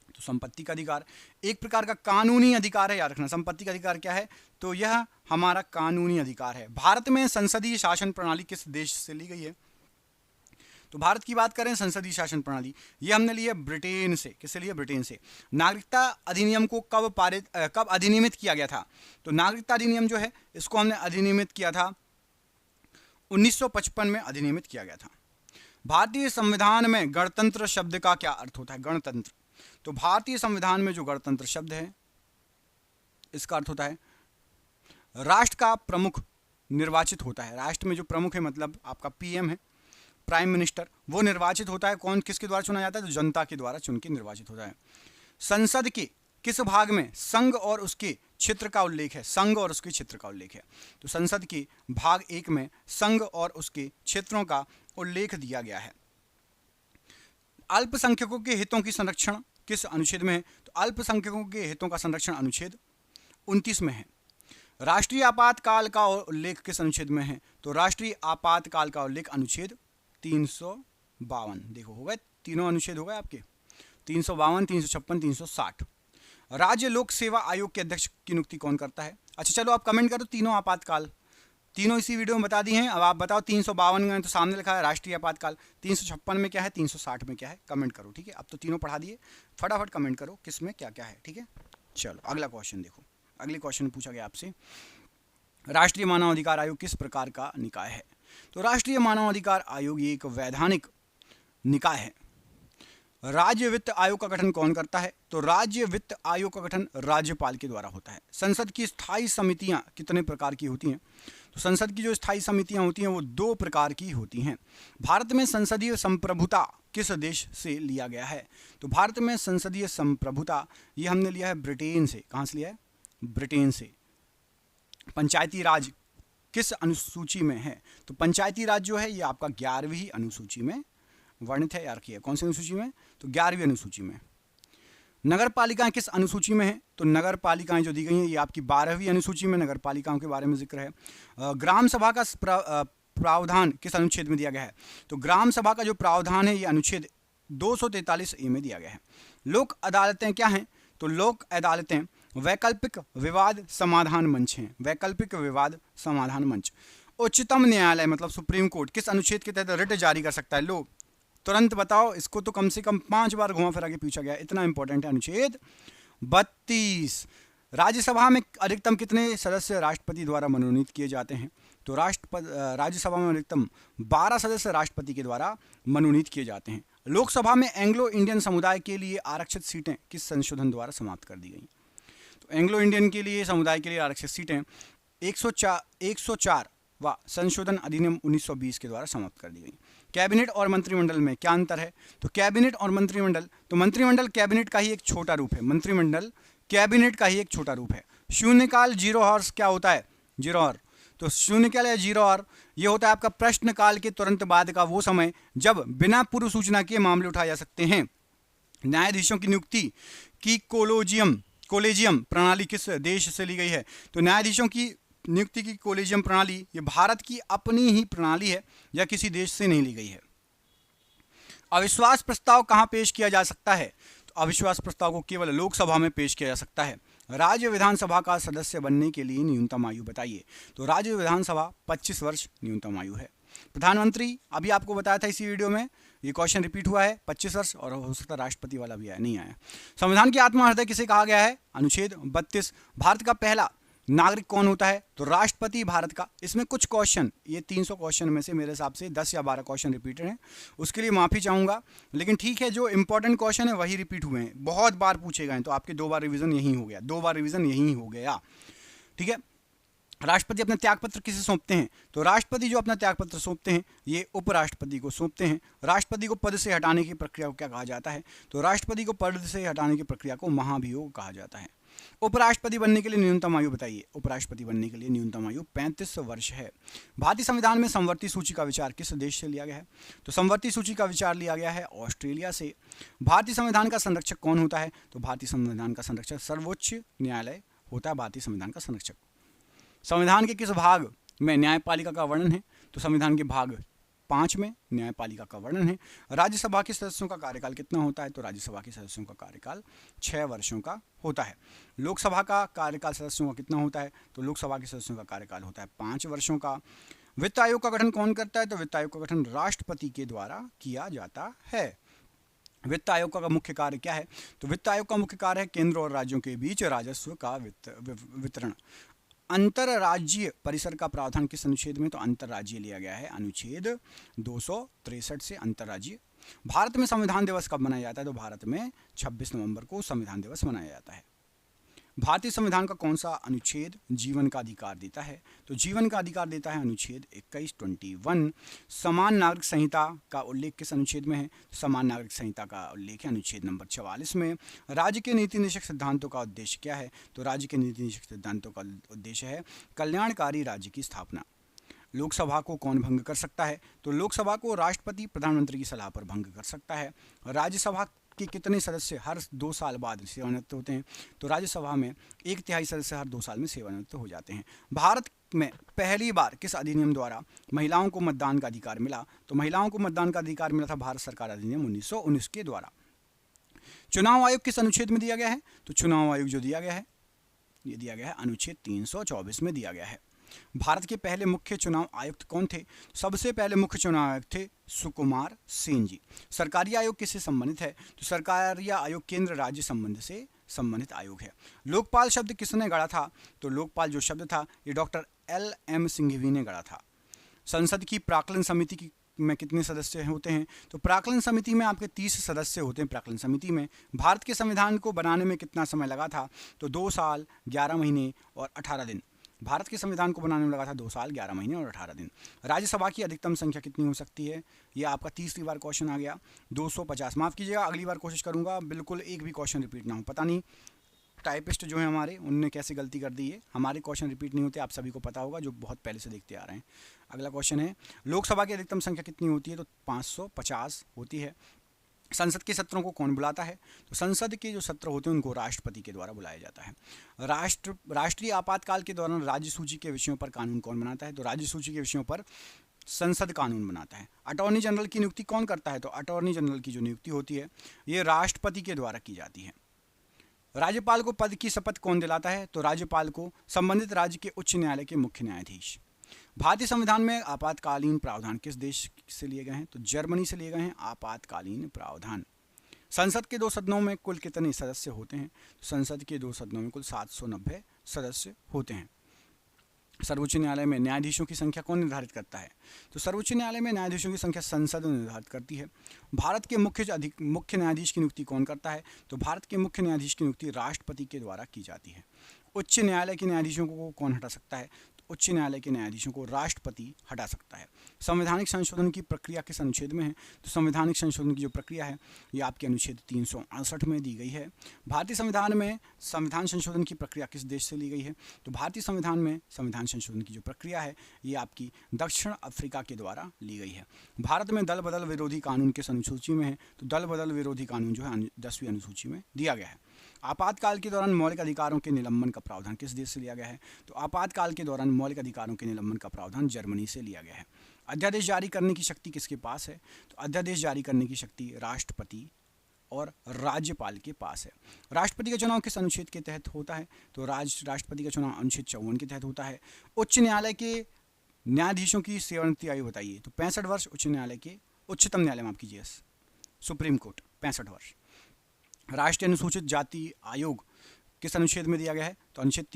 तो संपत्ति का अधिकार एक प्रकार का कानूनी अधिकार है, याद रखना। संपत्ति का अधिकार क्या है? तो यह हमारा कानूनी अधिकार है। भारत में संसदीय शासन प्रणाली किस देश से ली गई है? तो भारत की बात करें संसदीय शासन प्रणाली, ये हमने ली है ब्रिटेन से। किससे ली है? ब्रिटेन से। नागरिकता अधिनियम को कब अधिनियमित किया गया था? तो नागरिकता अधिनियम जो है इसको हमने अधिनियमित किया था 1955 में अधिनियमित किया गया था। भारतीय संविधान में गणतंत्र शब्द का क्या अर्थ होता है? गणतंत्र, तो भारतीय संविधान में जो गणतंत्र शब्द है इसका अर्थ होता है राष्ट्र का प्रमुख निर्वाचित होता है। राष्ट्र में जो प्रमुख है मतलब आपका पीएम है, प्राइम मिनिस्टर, वो निर्वाचित होता है। कौन किसके द्वारा चुना जाता है? तो जनता के द्वारा चुन के निर्वाचित होता है। संसद के किस भाग में संघ और उसके क्षेत्र का उल्लेख है? संघ और उसके क्षेत्र का उल्लेख है। तो संसद के भाग 1 में संघ और उसके क्षेत्रों का उल्लेख दिया गया है। अल्पसंख्यकों के हितों की संरक्षण किस अनुच्छेद में है? तो अल्पसंख्यकों के हितों का संरक्षण अनुच्छेद 29 में है। राष्ट्रीय आपातकाल का उल्लेख किस अनुच्छेद में है? तो राष्ट्रीय आपातकाल का उल्लेख अनुच्छेद 352। देखो हो गए, तीनों अनुच्छेद हो गए आपके, 352, 356, 360। राज्य लोक सेवा आयोग के अध्यक्ष की नियुक्ति कौन करता है? अच्छा चलो आप कमेंट करो तीनों आपातकाल, तीनों इसी वीडियो में बता दी हैं। अब आप बताओ 352 में तो सामने लिखा है राष्ट्रीय आपातकाल, 356 में क्या है, 360 में क्या है? कमेंट करो, ठीक है। अब तो तीनों पढ़ा दिए, फटाफट कमेंट करो किस में क्या क्या है, ठीक है। चलो अगला क्वेश्चन देखो। अगले क्वेश्चन में पूछा गया आपसे राष्ट्रीय मानवाधिकार आयोग किस प्रकार का निकाय है? तो राष्ट्रीय मानवाधिकार आयोग ये एक वैधानिक निकाय है। राज्य वित्त आयोग का गठन कौन करता है? तो राज्य वित्त आयोग का गठन राज्यपाल के द्वारा होता है। संसद की स्थायी समितियां कितने प्रकार की होती हैं? तो संसद की जो स्थायी समितियां होती हैं वो 2 प्रकार की होती हैं। भारत में संसदीय संप्रभुता किस देश से लिया गया है? तो भारत में संसदीय संप्रभुता ये हमने लिया है ब्रिटेन से। कहाँ से लिया है? ब्रिटेन से। पंचायती राज किस अनुसूची में है? तो पंचायती राज जो है ये आपका 11वीं अनुसूची में वर्णित है या रखी है। कौन सी अनुसूची में? तो 11वीं अनुसूची में। नगर पालिकाएं किस अनुसूची में है? तो नगर पालिकाएं जो दी गई हैं ये आपकी 12वीं अनुसूची में नगर पालिकाओं के बारे में जिक्र है। ग्राम सभा का प्रावधान किस अनुच्छेद में दिया गया है? तो ग्राम सभा का जो प्रावधान है ये अनुच्छेद 243A में दिया गया है। लोक अदालतें क्या हैं? तो लोक अदालतें वैकल्पिक विवाद समाधान मंच हैं। वैकल्पिक विवाद समाधान मंच। उच्चतम न्यायालय मतलब सुप्रीम कोर्ट किस अनुच्छेद के तहत रिट जारी कर सकता है? लो तुरंत बताओ, इसको तो कम से कम 5 बार घुमा फिरा के पूछा गया, इतना इंपॉर्टेंट है। अनुच्छेद 32। राज्यसभा में अधिकतम कितने सदस्य राष्ट्रपति द्वारा मनोनीत किए जाते हैं? तो राज्यसभा में अधिकतम 12 सदस्य राष्ट्रपति के द्वारा मनोनीत किए जाते हैं। लोकसभा में एंग्लो इंडियन समुदाय के लिए आरक्षित सीटें किस संशोधन द्वारा समाप्त कर दी गई? तो एंग्लो इंडियन के लिए समुदाय के लिए आरक्षित सीटें 104 व संशोधन अधिनियम 1920 के द्वारा समाप्त कर दी गई। कैबिनेट और मंत्रिमंडल में क्या अंतर है? तो कैबिनेट और मंत्रिमंडल, तो मंत्रिमंडल कैबिनेट का ही एक छोटा रूप है। मंत्रिमंडल कैबिनेट का ही एक छोटा रूप है। शून्यकाल 0 हॉर्स क्या होता है? 0 हॉर। तो शून्यकाल या 0 हॉर ये होता है आपका प्रश्नकाल के तुरंत बाद का वो समय जब बिना पूर्व सूचना के मामले उठाए जा सकते हैं। न्यायाधीशों की नियुक्ति की कोलेजियम प्रणाली किस देश से ली गई है? तो न्यायाधीशों की नियुक्ति की कोलेजियम प्रणाली ये भारत की अपनी ही प्रणाली है या किसी देश से नहीं ली गई है। अविश्वास प्रस्ताव कहां पेश किया जा सकता है? तो अविश्वास प्रस्ताव को केवल लोकसभा में पेश किया जा सकता है। राज्य विधानसभा का सदस्य बनने के लिए न्यूनतम आयु बताइए? तो राज्य विधानसभा 25 वर्ष न्यूनतम आयु है। प्रधानमंत्री, अभी आपको बताया था इसी वीडियो में, ये क्वेश्चन रिपीट हुआ है, 25 वर्ष, और हो सकता है राष्ट्रपति वाला भी आया, नहीं आया। संविधान की आत्मा हृदय किसे कहा गया है? अनुच्छेद 32। भारत का पहला नागरिक कौन होता है? तो राष्ट्रपति भारत का। इसमें कुछ क्वेश्चन, ये 300 क्वेश्चन में से मेरे हिसाब से 10 या 12 क्वेश्चन रिपीटेड हैं, उसके लिए माफी चाहूंगा, लेकिन ठीक है, जो इंपॉर्टेंट क्वेश्चन है वही रिपीट हुए हैं, बहुत बार पूछे गए हैं, तो आपके 2 बार रिवीजन यही हो गया, 2 बार रिवीजन यही हो गया। ठीक है। राष्ट्रपति अपना त्यागपत्र किसे सौंपते हैं? तो राष्ट्रपति जो अपना त्यागपत्र सौंपते हैं ये उपराष्ट्रपति को सौंपते हैं। राष्ट्रपति को पद से हटाने की प्रक्रिया को क्या कहा जाता है? तो राष्ट्रपति को पद से हटाने की प्रक्रिया को महाभियोग कहा जाता है। उपराष्ट्रपति बनने के लिए न्यूनतम आयु बताइए? उपराष्ट्रपति बनने के लिए न्यूनतम आयु 35 वर्ष है। भारतीय संविधान में समवर्ती सूची का विचार किस देश से लिया गया है? तो समवर्ती सूची का विचार लिया गया है ऑस्ट्रेलिया से। भारतीय संविधान का संरक्षक कौन होता है? तो भारतीय संविधान का संरक्षक सर्वोच्च न्यायालय होता है। भारतीय संविधान का संरक्षक। संविधान के किस भाग में न्यायपालिका का वर्णन है? तो संविधान के भाग 5 में न्यायपालिका का वर्णन है। राज्यसभा के सदस्यों का कार्यकाल कितना होता है? तो राज्यसभा के सदस्यों का कार्यकाल 6 वर्षों का होता है। लोकसभा का कार्यकाल सदस्यों का कितना होता है? तो लोकसभा के सदस्यों का कार्यकाल होता है 5 वर्षों का। वित्त आयोग का गठन कौन करता है? तो वित्त आयोग का गठन राष्ट्रपति के द्वारा किया जाता है। वित्त आयोग का मुख्य कार्य क्या है? तो वित्त आयोग का मुख्य कार्य है केंद्र और राज्यों के बीच राजस्व का वितरण। अंतरराज्यीय परिसर का प्रावधान किस अनुच्छेद में? तो अंतरराज्यीय लिया गया है अनुच्छेद 263 से अंतरराज्यीय। भारत में संविधान दिवस कब मनाया जाता है? तो भारत में 26 नवंबर को संविधान दिवस मनाया जाता है। भारतीय संविधान का कौन सा अनुच्छेद जीवन का अधिकार देता है? तो जीवन का अधिकार देता है अनुच्छेद 21 समान नागरिक संहिता का उल्लेख किस अनुच्छेद में है? समान नागरिक संहिता का उल्लेख है अनुच्छेद नंबर 44 में। राज्य के नीति निषेध सिद्धांतों का उद्देश्य क्या है? तो राज्य के नीति निषेध सिद्धांतों का उद्देश्य है कल्याणकारी राज्य की स्थापना। लोकसभा को कौन भंग कर सकता है? तो लोकसभा को राष्ट्रपति प्रधानमंत्री की सलाह पर भंग कर सकता है। राज्यसभा के कितने सदस्य हर 2 साल बाद सेवानिवृत्त होते हैं? तो राज्यसभा में 1/3 सदस्य हर 2 साल में सेवानिवृत्त हो जाते हैं। भारत में पहली बार किस अधिनियम द्वारा महिलाओं को मतदान का अधिकार मिला? तो महिलाओं को मतदान का अधिकार मिला था भारत सरकार अधिनियम 1919 के द्वारा। चुनाव आयोग किस अनुच्छेद में दिया गया है? तो चुनाव आयोग जो दिया गया है ये दिया गया है अनुच्छेद 324 में दिया गया है। भारत के पहले मुख्य चुनाव आयुक्त कौन थे? सबसे पहले मुख्य चुनाव आयुक्त थे सुकुमार सेन जी। सरकारी आयोग किससे संबंधित है? तो सरकारी आयोग केंद्र राज्य संबंध से संबंधित आयोग है। लोकपाल शब्द किसने गढ़ा था? तो लोकपाल जो शब्द था ये डॉक्टर LM सिंघवी ने गढ़ा था। संसद की प्राक्कलन समिति में कितने सदस्य होते हैं? तो प्राक्कलन समिति में आपके 30 सदस्य होते हैं। प्राक्कलन समिति में भारत के संविधान को बनाने में कितना समय लगा था? तो 2 साल 11 महीने और 18 दिन। भारत के संविधान को बनाने में लगा था 2 साल 11 महीने और 18 दिन। राज्यसभा की अधिकतम संख्या कितनी हो सकती है? ये आपका 30वीं बार क्वेश्चन आ गया। 250। माफ कीजिएगा, अगली बार कोशिश करूंगा बिल्कुल एक भी क्वेश्चन रिपीट ना हो। पता नहीं टाइपिस्ट जो है हमारे, उनने कैसे गलती कर दी है। हमारे क्वेश्चन रिपीट नहीं होते, आप सभी को पता होगा जो बहुत पहले से देखते आ रहे हैं। अगला क्वेश्चन है, लोकसभा की अधिकतम संख्या कितनी होती है? तो 550 होती है। संसद के सत्रों को कौन बुलाता है? तो संसद के जो सत्र होते हैं उनको राष्ट्रपति के द्वारा बुलाया जाता है। राष्ट्रीय आपातकाल के दौरान राज्य सूची के विषयों पर कानून कौन बनाता है? तो राज्य सूची के विषयों पर संसद कानून बनाता है। अटॉर्नी जनरल की नियुक्ति कौन करता है? तो अटॉर्नी जनरल की जो नियुक्ति होती है ये राष्ट्रपति के द्वारा की जाती है। राज्यपाल को पद की शपथ कौन दिलाता है? तो राज्यपाल को संबंधित राज्य के उच्च न्यायालय के मुख्य न्यायाधीश। भारतीय संविधान में आपातकालीन प्रावधान किस देश से लिए गए हैं? तो जर्मनी से लिए गए हैं आपातकालीन प्रावधान। संसद के 2 सदनों में कुल कितने सदस्य होते हैं? तो संसद के 2 सदनों में कुल 790 सदस्य होते हैं। सर्वोच्च न्यायालय में न्यायाधीशों की संख्या कौन निर्धारित करता है? तो सर्वोच्च न्यायालय में न्यायाधीशों की संख्या संसद निर्धारित करती है। भारत के मुख्य न्यायाधीश की नियुक्ति कौन करता है? तो भारत के मुख्य न्यायाधीश की नियुक्ति राष्ट्रपति के द्वारा की जाती है। उच्च न्यायालय के न्यायाधीशों को कौन हटा सकता है? तो उच्च न्यायालय के न्यायाधीशों को राष्ट्रपति हटा सकता है। संवैधानिक संशोधन की प्रक्रिया किस अनुच्छेद में है? तो संवैधानिक संशोधन की जो प्रक्रिया है ये आपके अनुच्छेद 368 में दी गई है। भारतीय संविधान में संविधान संशोधन की प्रक्रिया किस देश से ली गई है? तो भारतीय संविधान में संविधान संशोधन की जो प्रक्रिया है ये आपकी दक्षिण अफ्रीका के द्वारा ली गई है। भारत में दल बदल विरोधी कानून किस अनुसूची में है? तो दल बदल विरोधी कानून जो है 10वीं अनुसूची में दिया गया है। आपातकाल के दौरान मौलिक अधिकारों के निलंबन का प्रावधान किस देश से लिया गया है? तो आपातकाल के दौरान मौलिक अधिकारों के निलंबन का प्रावधान जर्मनी से लिया गया है। अध्यादेश जारी करने की शक्ति किसके पास है? तो अध्यादेश जारी करने की शक्ति राष्ट्रपति और राज्यपाल के पास है। राष्ट्रपति का चुनाव किस अनुच्छेद के तहत होता है? तो राष्ट्रपति का चुनाव अनुच्छेद 54 के तहत होता है। उच्च न्यायालय के न्यायाधीशों की सेवानिवृत्ति आयु बताइए। तो 65 वर्ष उच्च न्यायालय के, उच्चतम न्यायालय माफ कीजिए, सुप्रीम कोर्ट 65 वर्ष। राष्ट्रीय अनुसूचित जाति आयोग किस अनुच्छेद में दिया गया है? तो अनुच्छेद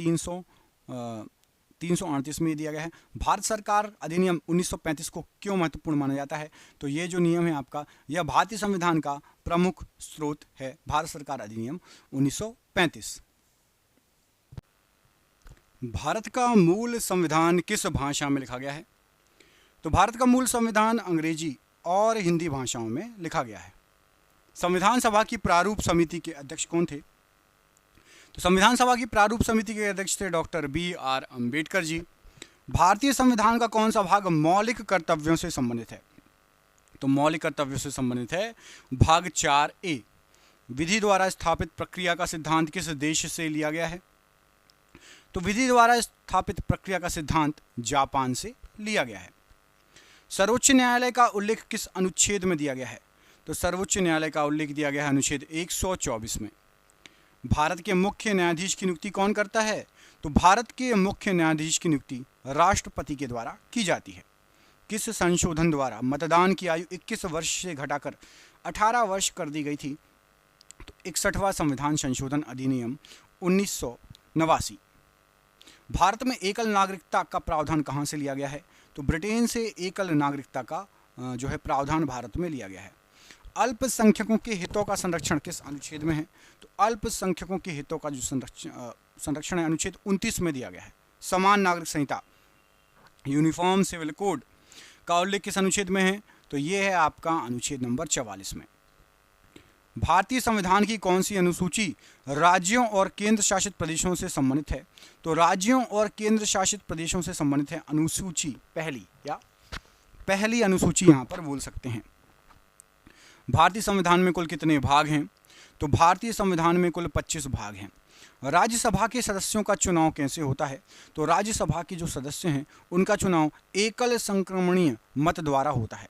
338 में दिया गया है। भारत सरकार अधिनियम 1935 को क्यों महत्वपूर्ण माना जाता है? तो ये जो नियम है आपका, यह भारतीय संविधान का प्रमुख स्रोत है। भारत सरकार अधिनियम 1935। भारत का मूल संविधान किस भाषा में लिखा गया है? तो भारत का मूल संविधान अंग्रेजी और हिंदी भाषाओं में लिखा गया है। संविधान सभा की प्रारूप समिति के अध्यक्ष कौन थे? तो संविधान सभा की प्रारूप समिति के अध्यक्ष थे डॉक्टर BR अम्बेडकर जी। भारतीय संविधान का कौन सा भाग मौलिक कर्तव्यों से संबंधित है? तो मौलिक कर्तव्यों से संबंधित है भाग 4A। विधि द्वारा स्थापित प्रक्रिया का सिद्धांत किस देश से लिया गया है? तो विधि द्वारा स्थापित प्रक्रिया का सिद्धांत जापान से लिया गया है। सर्वोच्च न्यायालय का उल्लेख किस अनुच्छेद में दिया गया है? तो सर्वोच्च न्यायालय का उल्लेख दिया गया है अनुच्छेद 124 में। भारत के मुख्य न्यायाधीश की नियुक्ति कौन करता है? तो भारत के मुख्य न्यायाधीश की नियुक्ति राष्ट्रपति के द्वारा की जाती है। किस संशोधन द्वारा मतदान की आयु 21 वर्ष से घटाकर 18 वर्ष कर दी गई थी? तो 61वां संविधान संशोधन अधिनियम 1989। भारत में एकल नागरिकता का प्रावधान कहाँ से लिया गया है? तो ब्रिटेन से एकल नागरिकता का जो है प्रावधान भारत में लिया गया है। अल्पसंख्यकों के हितों का संरक्षण किस अनुच्छेद में है? तो अल्पसंख्यकों के हितों का जो संरक्षण है अनुच्छेद 29 में दिया गया है। समान नागरिक संहिता यूनिफॉर्म सिविल कोड का उल्लेख किस अनुच्छेद में है? तो ये है आपका अनुच्छेद नंबर 44 में। भारतीय संविधान की कौन सी अनुसूची राज्यों और केंद्र शासित प्रदेशों से संबंधित है? तो राज्यों और केंद्र शासित प्रदेशों से संबंधित है अनुसूची पहली, या पहली अनुसूची यहाँ पर बोल सकते हैं। भारतीय संविधान में कुल कितने भाग हैं? तो भारतीय संविधान में कुल 25 भाग हैं। राज्यसभा के सदस्यों का चुनाव कैसे होता है? तो राज्यसभा के जो सदस्य हैं उनका चुनाव एकल संक्रमणीय मत द्वारा होता है।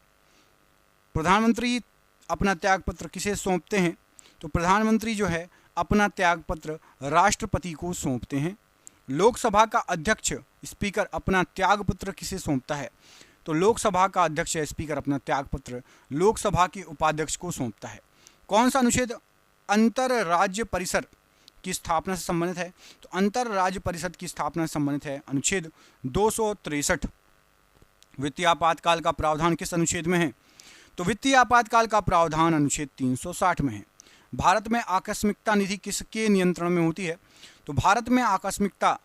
प्रधानमंत्री अपना त्यागपत्र किसे सौंपते हैं? तो प्रधानमंत्री जो है अपना त्यागपत्र राष्ट्रपति को सौंपते हैं। लोकसभा का अध्यक्ष स्पीकर अपना त्यागपत्र किसे सौंपता है? तो लोकसभा का अध्यक्ष या स्पीकर अपना त्यागपत्र लोकसभा के उपाध्यक्ष को सौंपता है। कौन सा अनुच्छेद अंतर राज्य परिषद की स्थापना से संबंधित है? तो अंतर राज्य परिषद की स्थापना से संबंधित है अनुच्छेद 263। वित्तीय आपातकाल का प्रावधान किस अनुच्छेद में है? तो वित्तीय आपातकाल का प्रावधान अनुच्छेद 360 में है। भारत में आकस्मिकता निधि किसके नियंत्रण में होती है? तो भारत में आकस्मिकता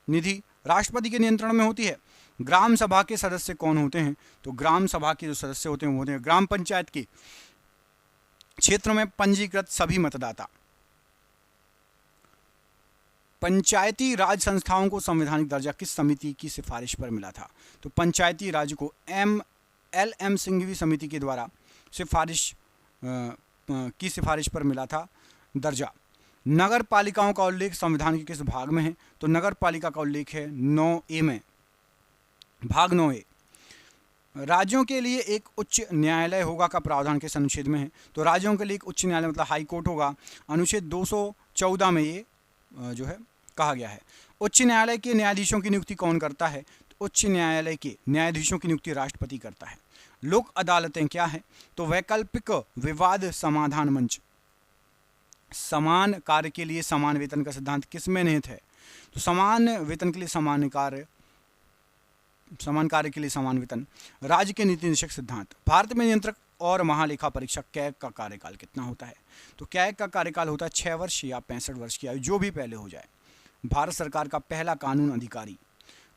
निधि राष्ट्रपति के नियंत्रण में होती है। ग्राम सभा के सदस्य कौन होते हैं? तो ग्राम सभा के जो सदस्य होते हैं वो होते हैं ग्राम पंचायत के क्षेत्र में पंजीकृत सभी मतदाता। पंचायती राज संस्थाओं को संवैधानिक दर्जा किस समिति की सिफारिश पर मिला था? तो पंचायती राज को एल एम सिंघवी समिति के द्वारा सिफारिश पर मिला था दर्जा। नगर पालिकाओं का उल्लेख संविधान के किस भाग में है? तो नगर पालिका का उल्लेख है 9A में, भाग 9A। राज्यों के लिए एक उच्च न्यायालय होगा का प्रावधान किस अनुच्छेद में है? तो राज्यों के लिए एक उच्च न्यायालय मतलब हाई कोर्ट होगा, अनुच्छेद 214 में ये जो है कहा गया है। उच्च न्यायालय के न्यायाधीशों की नियुक्ति कौन करता है? तो उच्च न्यायालय के न्यायाधीशों की नियुक्ति राष्ट्रपति करता है। लोक अदालतें क्या है? तो वैकल्पिक विवाद समाधान मंच। समान कार्य के लिए समान वेतन का सिद्धांत किस में निहित है? तो समान वेतन के लिए समान कार्य के लिए समान वेतन, राज्य के नीति निदेशक सिद्धांत। भारत में नियंत्रक और महालेखा परीक्षक कैग का कार्यकाल कितना होता है? तो कैग का कार्यकाल होता है 6 वर्ष या 65 वर्ष की आयु, जो भी पहले हो जाए। भारत सरकार का पहला कानून अधिकारी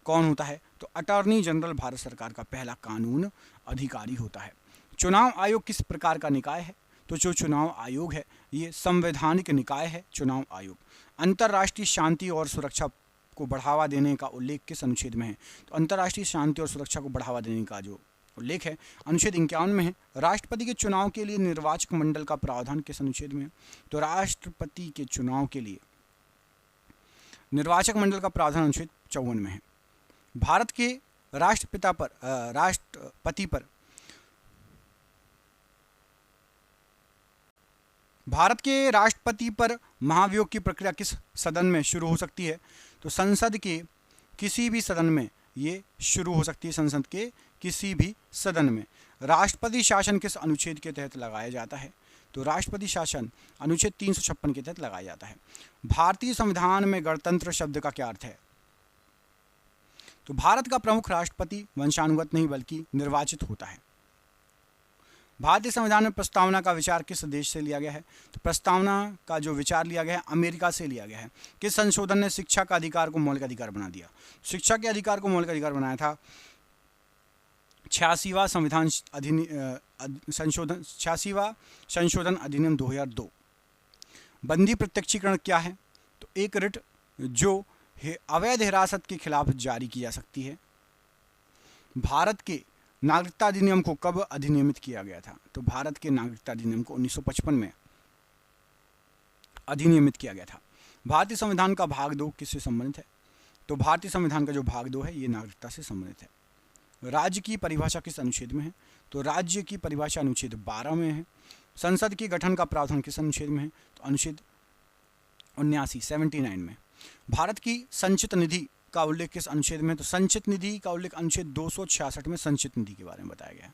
कौन होता है? तो अटॉर्नी जनरल भारत सरकार का पहला कानून अधिकारी होता है। चुनाव आयोग किस प्रकार का निकाय है? तो जो चुनाव आयोग है ये संवैधानिक निकाय है, चुनाव आयोग। अंतर्राष्ट्रीय शांति और सुरक्षा को बढ़ावा देने का उल्लेख किस अनुच्छेद में है? तो अंतर्राष्ट्रीय शांति और सुरक्षा को बढ़ावा देने का जो उल्लेख है अनुच्छेद 51 में है। राष्ट्रपति के चुनाव के लिए निर्वाचक मंडल का प्रावधान किस अनुच्छेद में है? तो राष्ट्रपति के चुनाव के लिए निर्वाचक मंडल का प्रावधान अनुच्छेद 54 में है। भारत के राष्ट्रपति पर महाभियोग की प्रक्रिया किस सदन में शुरू हो सकती है? तो संसद के किसी भी सदन में ये शुरू हो सकती है, संसद के किसी भी सदन में। राष्ट्रपति शासन किस अनुच्छेद के तहत लगाया जाता है? तो राष्ट्रपति शासन अनुच्छेद 356 के तहत लगाया जाता है। भारतीय संविधान में गणतंत्र शब्द का क्या अर्थ है? तो भारत का प्रमुख राष्ट्रपति वंशानुगत नहीं बल्कि निर्वाचित होता है। भारतीय संविधान में प्रस्तावना का विचार किस देश से लिया गया है? तो प्रस्तावना का जो विचार लिया गया है अमेरिका से लिया गया है। किस संशोधन ने शिक्षा का अधिकार को मौलिक अधिकार बना दिया? शिक्षा के अधिकार को मौलिक अधिकार बनाया था 86वां संशोधन अधिनियम 2002। बंदी प्रत्यक्षीकरण क्या है? तो एक रिट जो अवैध हिरासत के खिलाफ जारी की जा सकती है। भारत के नागरिकता अधिनियम को कब अधिनियमित किया गया था? तो भारत के नागरिकता अधिनियम को 1955 में अधिनियमित किया गया था। भारतीय संविधान का भाग 2 किससे संबंधित है? तो भारतीय संविधान का जो भाग 2 है ये नागरिकता से संबंधित है। राज्य की परिभाषा किस अनुच्छेद में है? तो राज्य की परिभाषा अनुच्छेद 12 में है। संसद के गठन का प्रावधान किस अनुच्छेद में है? तो अनुच्छेद 79 में। भारत की संचित निधि का उल्लेख किस अनुच्छेद में है? तो संचित निधि का उल्लेख अनुच्छेद 266 में संचित निधि के बारे में बताया गया है।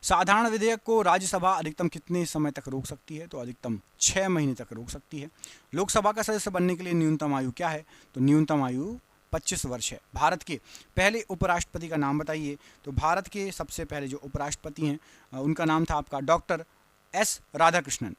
साधारण विधेयक को राज्यसभा अधिकतम कितने समय तक रोक सकती है? तो अधिकतम 6 महीने तक रोक सकती है। लोकसभा का सदस्य बनने के लिए न्यूनतम आयु क्या है? तो न्यूनतम आयु 25 वर्ष है। भारत के पहले उपराष्ट्रपति का नाम बताइए। तो भारत के सबसे पहले जो उपराष्ट्रपति हैं उनका नाम था आपका डॉक्टर एस राधाकृष्णन।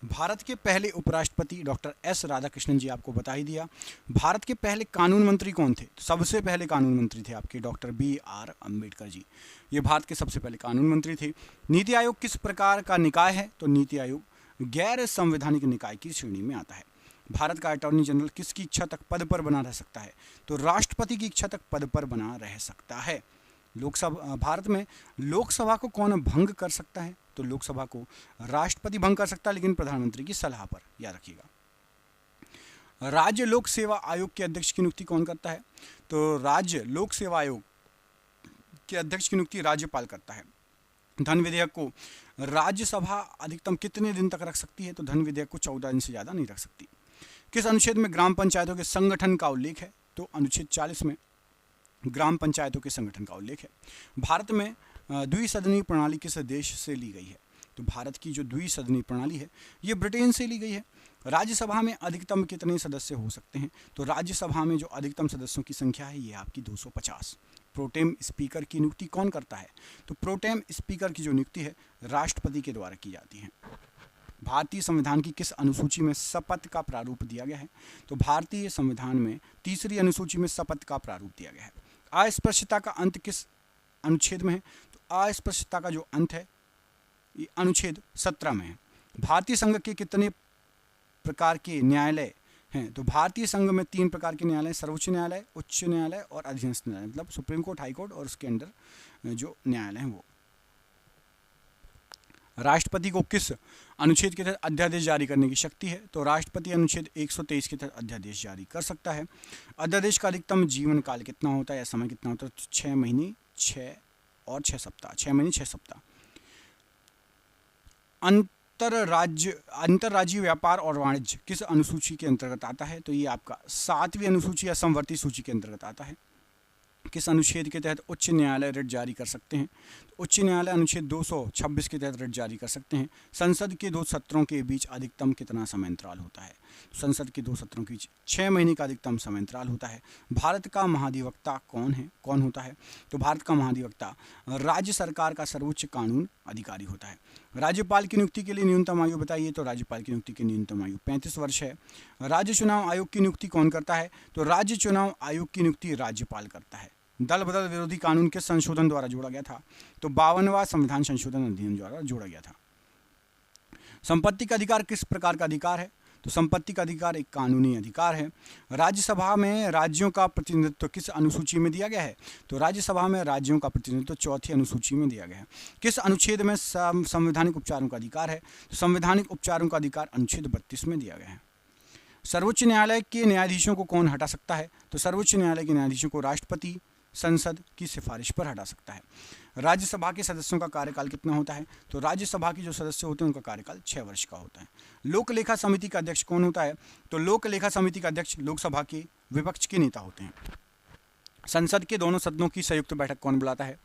भारत के पहले उपराष्ट्रपति डॉक्टर एस राधाकृष्णन जी, आपको बता ही दिया। भारत के पहले कानून मंत्री कौन थे? तो सबसे पहले कानून मंत्री थे आपके डॉक्टर BR अम्बेडकर जी। ये भारत के सबसे पहले कानून मंत्री थे। नीति आयोग किस प्रकार का निकाय है? तो नीति आयोग गैर संवैधानिक निकाय की श्रेणी में आता है। भारत का अटॉर्नी जनरल किसकी इच्छा तक पद पर बना रह सकता है? तो राष्ट्रपति की इच्छा तक पद पर बना रह सकता है। लोकसभा, भारत में लोकसभा को कौन भंग कर सकता है? तो लोकसभा को राष्ट्रपति भंग कर सकता है, लेकिन प्रधानमंत्री की सलाह पर, याद रखिएगा। राज्य लोक सेवा आयोग के अध्यक्ष की नियुक्ति कौन करता है? तो राज्य लोक सेवा आयोग के अध्यक्ष की नियुक्ति राज्यपाल करता है। धन विधेयक को राज्यसभा अधिकतम कितने दिन तक रख सकती है? तो धन विधेयक को 14 दिन से ज्यादा नहीं रख सकती। किस अनुच्छेद में ग्राम पंचायतों के संगठन का उल्लेख है? तो अनुच्छेद 40 में ग्राम पंचायतों के संगठन का उल्लेख है। भारत में द्विसदनीय प्रणाली किस देश से ली गई है? तो भारत की जो द्विसदनीय प्रणाली है ये ब्रिटेन से ली गई है। राज्यसभा में अधिकतम कितने सदस्य हो सकते हैं? तो राज्यसभा में जो अधिकतम सदस्यों की संख्या है ये आपकी 250। प्रोटेम स्पीकर की नियुक्ति कौन करता है? तो प्रोटेम स्पीकर की जो नियुक्ति है राष्ट्रपति के द्वारा की जाती है। भारतीय संविधान की किस अनुसूची में शपथ का प्रारूप दिया गया है? तो भारतीय संविधान में 3री अनुसूची में शपथ का प्रारूप दिया गया है। अस्पृश्यता का अंत किस अनुच्छेद में है? तो अस्पृश्यता का जो अंत है ये अनुच्छेद 17 में है। भारतीय संघ के कितने प्रकार के न्यायालय हैं। तो भारतीय संघ में 3 प्रकार के न्यायालय, सर्वोच्च न्यायालय, उच्च न्यायालय और अधीनस्थ न्यायालय, मतलब सुप्रीम कोर्ट, हाई कोर्ट और उसके अंडर जो न्यायालय हैं वो। राष्ट्रपति को किस अनुच्छेद के तहत अध्यादेश जारी करने की शक्ति है? तो राष्ट्रपति अनुच्छेद 123 के तहत अध्यादेश जारी कर सकता है। अध्यादेश का अधिकतम जीवन काल कितना होता है या समय कितना होता है? तो 6 महीने 6 और 6 सप्ताह, 6 महीने 6 सप्ताह। अंतरराज्यीय व्यापार और वाणिज्य किस अनुसूची के अंतर्गत आता है? तो ये आपका 7वीं अनुसूची या समवर्ती सूची के अंतर्गत आता है। किस अनुच्छेद के तहत उच्च न्यायालय रिट जारी कर सकते हैं? उच्च न्यायालय अनुच्छेद 226 के तहत रिट जारी कर सकते हैं। संसद के 2 सत्रों के बीच अधिकतम कितना समय अंतराल होता है? संसद के 2 सत्रों के बीच 6 महीने का अधिकतम समय अंतराल होता है। भारत का महाधिवक्ता कौन होता है? तो भारत का महाधिवक्ता राज्य सरकार का सर्वोच्च कानून अधिकारी होता है। राज्यपाल की नियुक्ति के लिए न्यूनतम आयु बताइए। तो राज्यपाल की नियुक्ति की न्यूनतम आयु 35 वर्ष है। राज्य चुनाव आयोग की नियुक्ति कौन करता है? तो राज्य चुनाव आयोग की नियुक्ति राज्यपाल करता है। दल बदल विरोधी कानून किस संशोधन द्वारा जोड़ा गया था? तो 52वां संविधान संशोधन अधिनियम द्वारा जोड़ा गया था। संपत्ति का अधिकार किस प्रकार का अधिकार है? तो संपत्ति का अधिकार एक कानूनी अधिकार है। राज्यसभा में राज्यों का प्रतिनिधित्व किस अनुसूची में दिया गया है? तो राज्यसभा में राज्यों का प्रतिनिधित्व 4थी अनुसूची में दिया गया है। किस अनुच्छेद में संवैधानिक उपचारों का अधिकार है? तो संवैधानिक उपचारों का अधिकार अनुच्छेद 32 में दिया गया है। सर्वोच्च न्यायालय के न्यायाधीशों को कौन हटा सकता है? तो सर्वोच्च न्यायालय के न्यायाधीशों को राष्ट्रपति संसद की सिफारिश पर हटा सकता है। राज्यसभा के सदस्यों का कार्यकाल कितना होता है? तो राज्यसभा के जो सदस्य होते हैं उनका कार्यकाल 6 वर्ष का होता है। लोक लेखा समिति का अध्यक्ष कौन होता है? तो लोक लेखा समिति का अध्यक्ष लोकसभा के विपक्ष के नेता होते हैं। संसद के दोनों सदनों की संयुक्त बैठक कौन बुलाता है?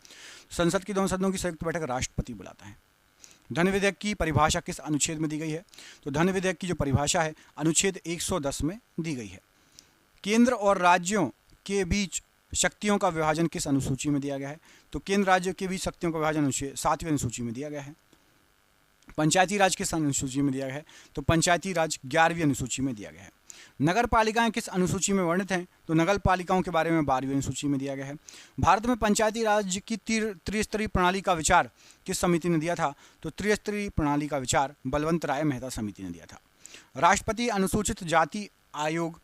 संसद के दोनों सदनों की संयुक्त बैठक राष्ट्रपति बुलाता है। धन विधेयक की परिभाषा किस अनुच्छेद में दी गई है? तो धन विधेयक की जो परिभाषा है अनुच्छेद 110 में दी गई है। केंद्र और राज्यों के बीच शक्तियों का विभाजन किस अनुसूची में दिया गया है? तो केंद्र राज्य के बीच शक्तियों का विभाजन 7वीं अनुसूची में दिया गया है। पंचायती राज किस अनुसूची में दिया गया है? तो पंचायती राज 11वीं अनुसूची में दिया गया है। नगर पालिकाएं किस अनुसूची में वर्णित हैं? तो नगर पालिकाओं के बारे में 12वीं अनुसूची में दिया गया है। भारत में पंचायती राज की त्रिस्तरीय प्रणाली का विचार किस समिति ने दिया था? तो त्रिस्तरीय प्रणाली का विचार बलवंत राय मेहता समिति ने दिया था। राष्ट्रपति अनुसूचित जाति आयोग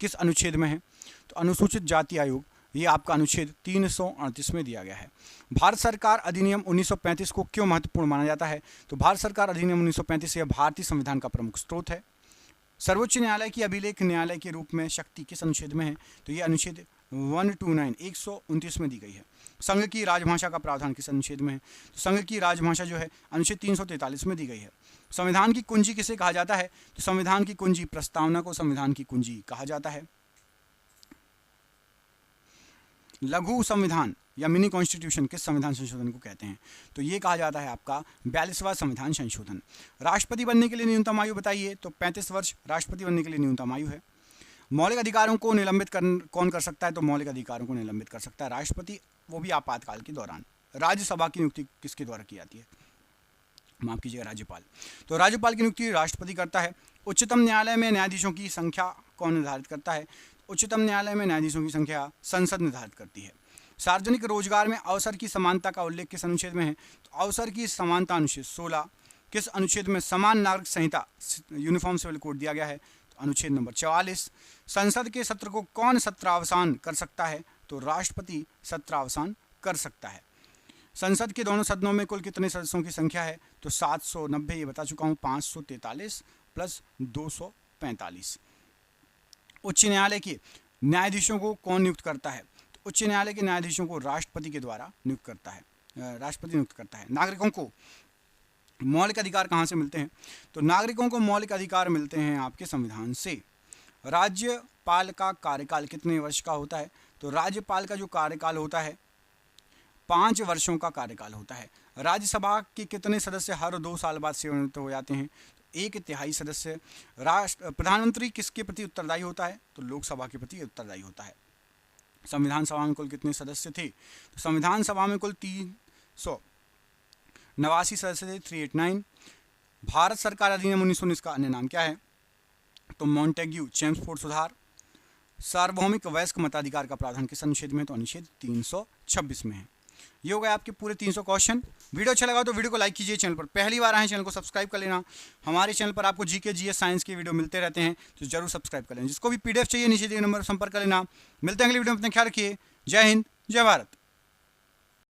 किस अनुच्छेद में है? तो अनुसूचित जाति आयोग ये आपका अनुच्छेद 338 में दिया गया है। भारत सरकार अधिनियम 1935 को क्यों महत्वपूर्ण माना जाता है? तो भारत सरकार अधिनियम 1935 यह भारतीय संविधान का प्रमुख स्रोत है। सर्वोच्च न्यायालय की अभिलेख न्यायालय के रूप में शक्ति किस अनुच्छेद में है? तो यह अनुच्छेद 129 में दी गई है। संघ की राजभाषा का प्रावधान किस अनुच्छेद में है? तो संघ की राजभाषा जो है अनुच्छेद 343 में दी गई है। संविधान की कुंजी किसे कहा जाता है? तो संविधान की कुंजी प्रस्तावना को संविधान की कुंजी कहा जाता है। लघु संविधान या मिनी कॉन्स्टिट्यूशन किस संविधान संशोधन को कहते हैं? तो ये कहा जाता है आपका 42वां संविधान संशोधन। राष्ट्रपति बनने के लिए न्यूनतम आयु बताइए। तो 35 वर्ष राष्ट्रपति बनने के लिए न्यूनतम आयु है। मौलिक अधिकारों को निलंबित कौन कर सकता है? तो मौलिक अधिकारों को निलंबित कर सकता है राष्ट्रपति, वो भी आपातकाल के दौरान। राज्यसभा की नियुक्ति किसके द्वारा की जाती है? माफ कीजिएगा, राज्यपाल। तो राज्यपाल की नियुक्ति राष्ट्रपति करता है। उच्चतम न्यायालय में न्यायाधीशों की संख्या कौन निर्धारित करता है? उच्चतम न्यायालय में न्यायाधीशों की संख्या संसद निर्धारित करती है। सार्वजनिक रोजगार में अवसर की समानता का उल्लेख किस अनुच्छेद में है? तो अवसर की समानता अनुच्छेद 16। किस अनुच्छेद में समान नागरिक संहिता यूनिफॉर्म सिविल कोड दिया गया है? तो अनुच्छेद नंबर 44। संसद के सत्र को कौन सत्रावसान कर सकता है? तो राष्ट्रपति सत्रावसान कर सकता है। संसद के दोनों सदनों में कुल कितने सदस्यों की संख्या है? तो 790, ये बता चुका हूँ, 543 प्लस 245। उच्च न्यायालय के न्यायाधीशों को कौन नियुक्त करता है? तो उच्च न्यायालय के न्यायाधीशों को राष्ट्रपति के द्वारा नियुक्त करता है, राष्ट्रपति नियुक्त करता है। नागरिकों को मौलिक अधिकार कहाँ से मिलते हैं? तो नागरिकों को मौलिक अधिकार मिलते हैं आपके संविधान से। राज्यपाल का कार्यकाल कितने वर्ष का होता है? तो राज्यपाल का जो कार्यकाल होता है 5 वर्षों का कार्यकाल होता है। राज्यसभा के कितने सदस्य हर 2 साल बाद सेवानिवृत्त हो जाते हैं? 1/3 सदस्य। प्रधानमंत्री किसके प्रति उत्तरदायी होता है? तो लोकसभा के प्रति उत्तरदायी होता है। संविधान सभा में कुल कितने सदस्य थे? तो संविधान सभा में कुल 389 सदस्य थे, 389। भारत सरकार अधिनियम 1919 का अन्य नाम क्या है? तो मॉन्टेग्यू चेम्सफोर्ड सुधार। सार्वभौमिक वयस्क मताधिकार का प्रावधान किस अनुच्छेद में है? तो अनुच्छेद 326 में है। ये हो गए आपके पूरे 300 क्वेश्चन। वीडियो अच्छा लगा तो वीडियो को लाइक कीजिए, चैनल पर पहली बार आए चैनल को सब्सक्राइब कर लेना। हमारे चैनल पर आपको जीके जीएस साइंस के वीडियो मिलते रहते हैं, तो जरूर सब्सक्राइब कर लेना। जिसको भी पीडीएफ चाहिए नीचे दिए नंबर पर संपर्क कर लेना। मिलते हैं अगले वीडियो में, अपना ख्याल रखिए। जय हिंद, जय भारत।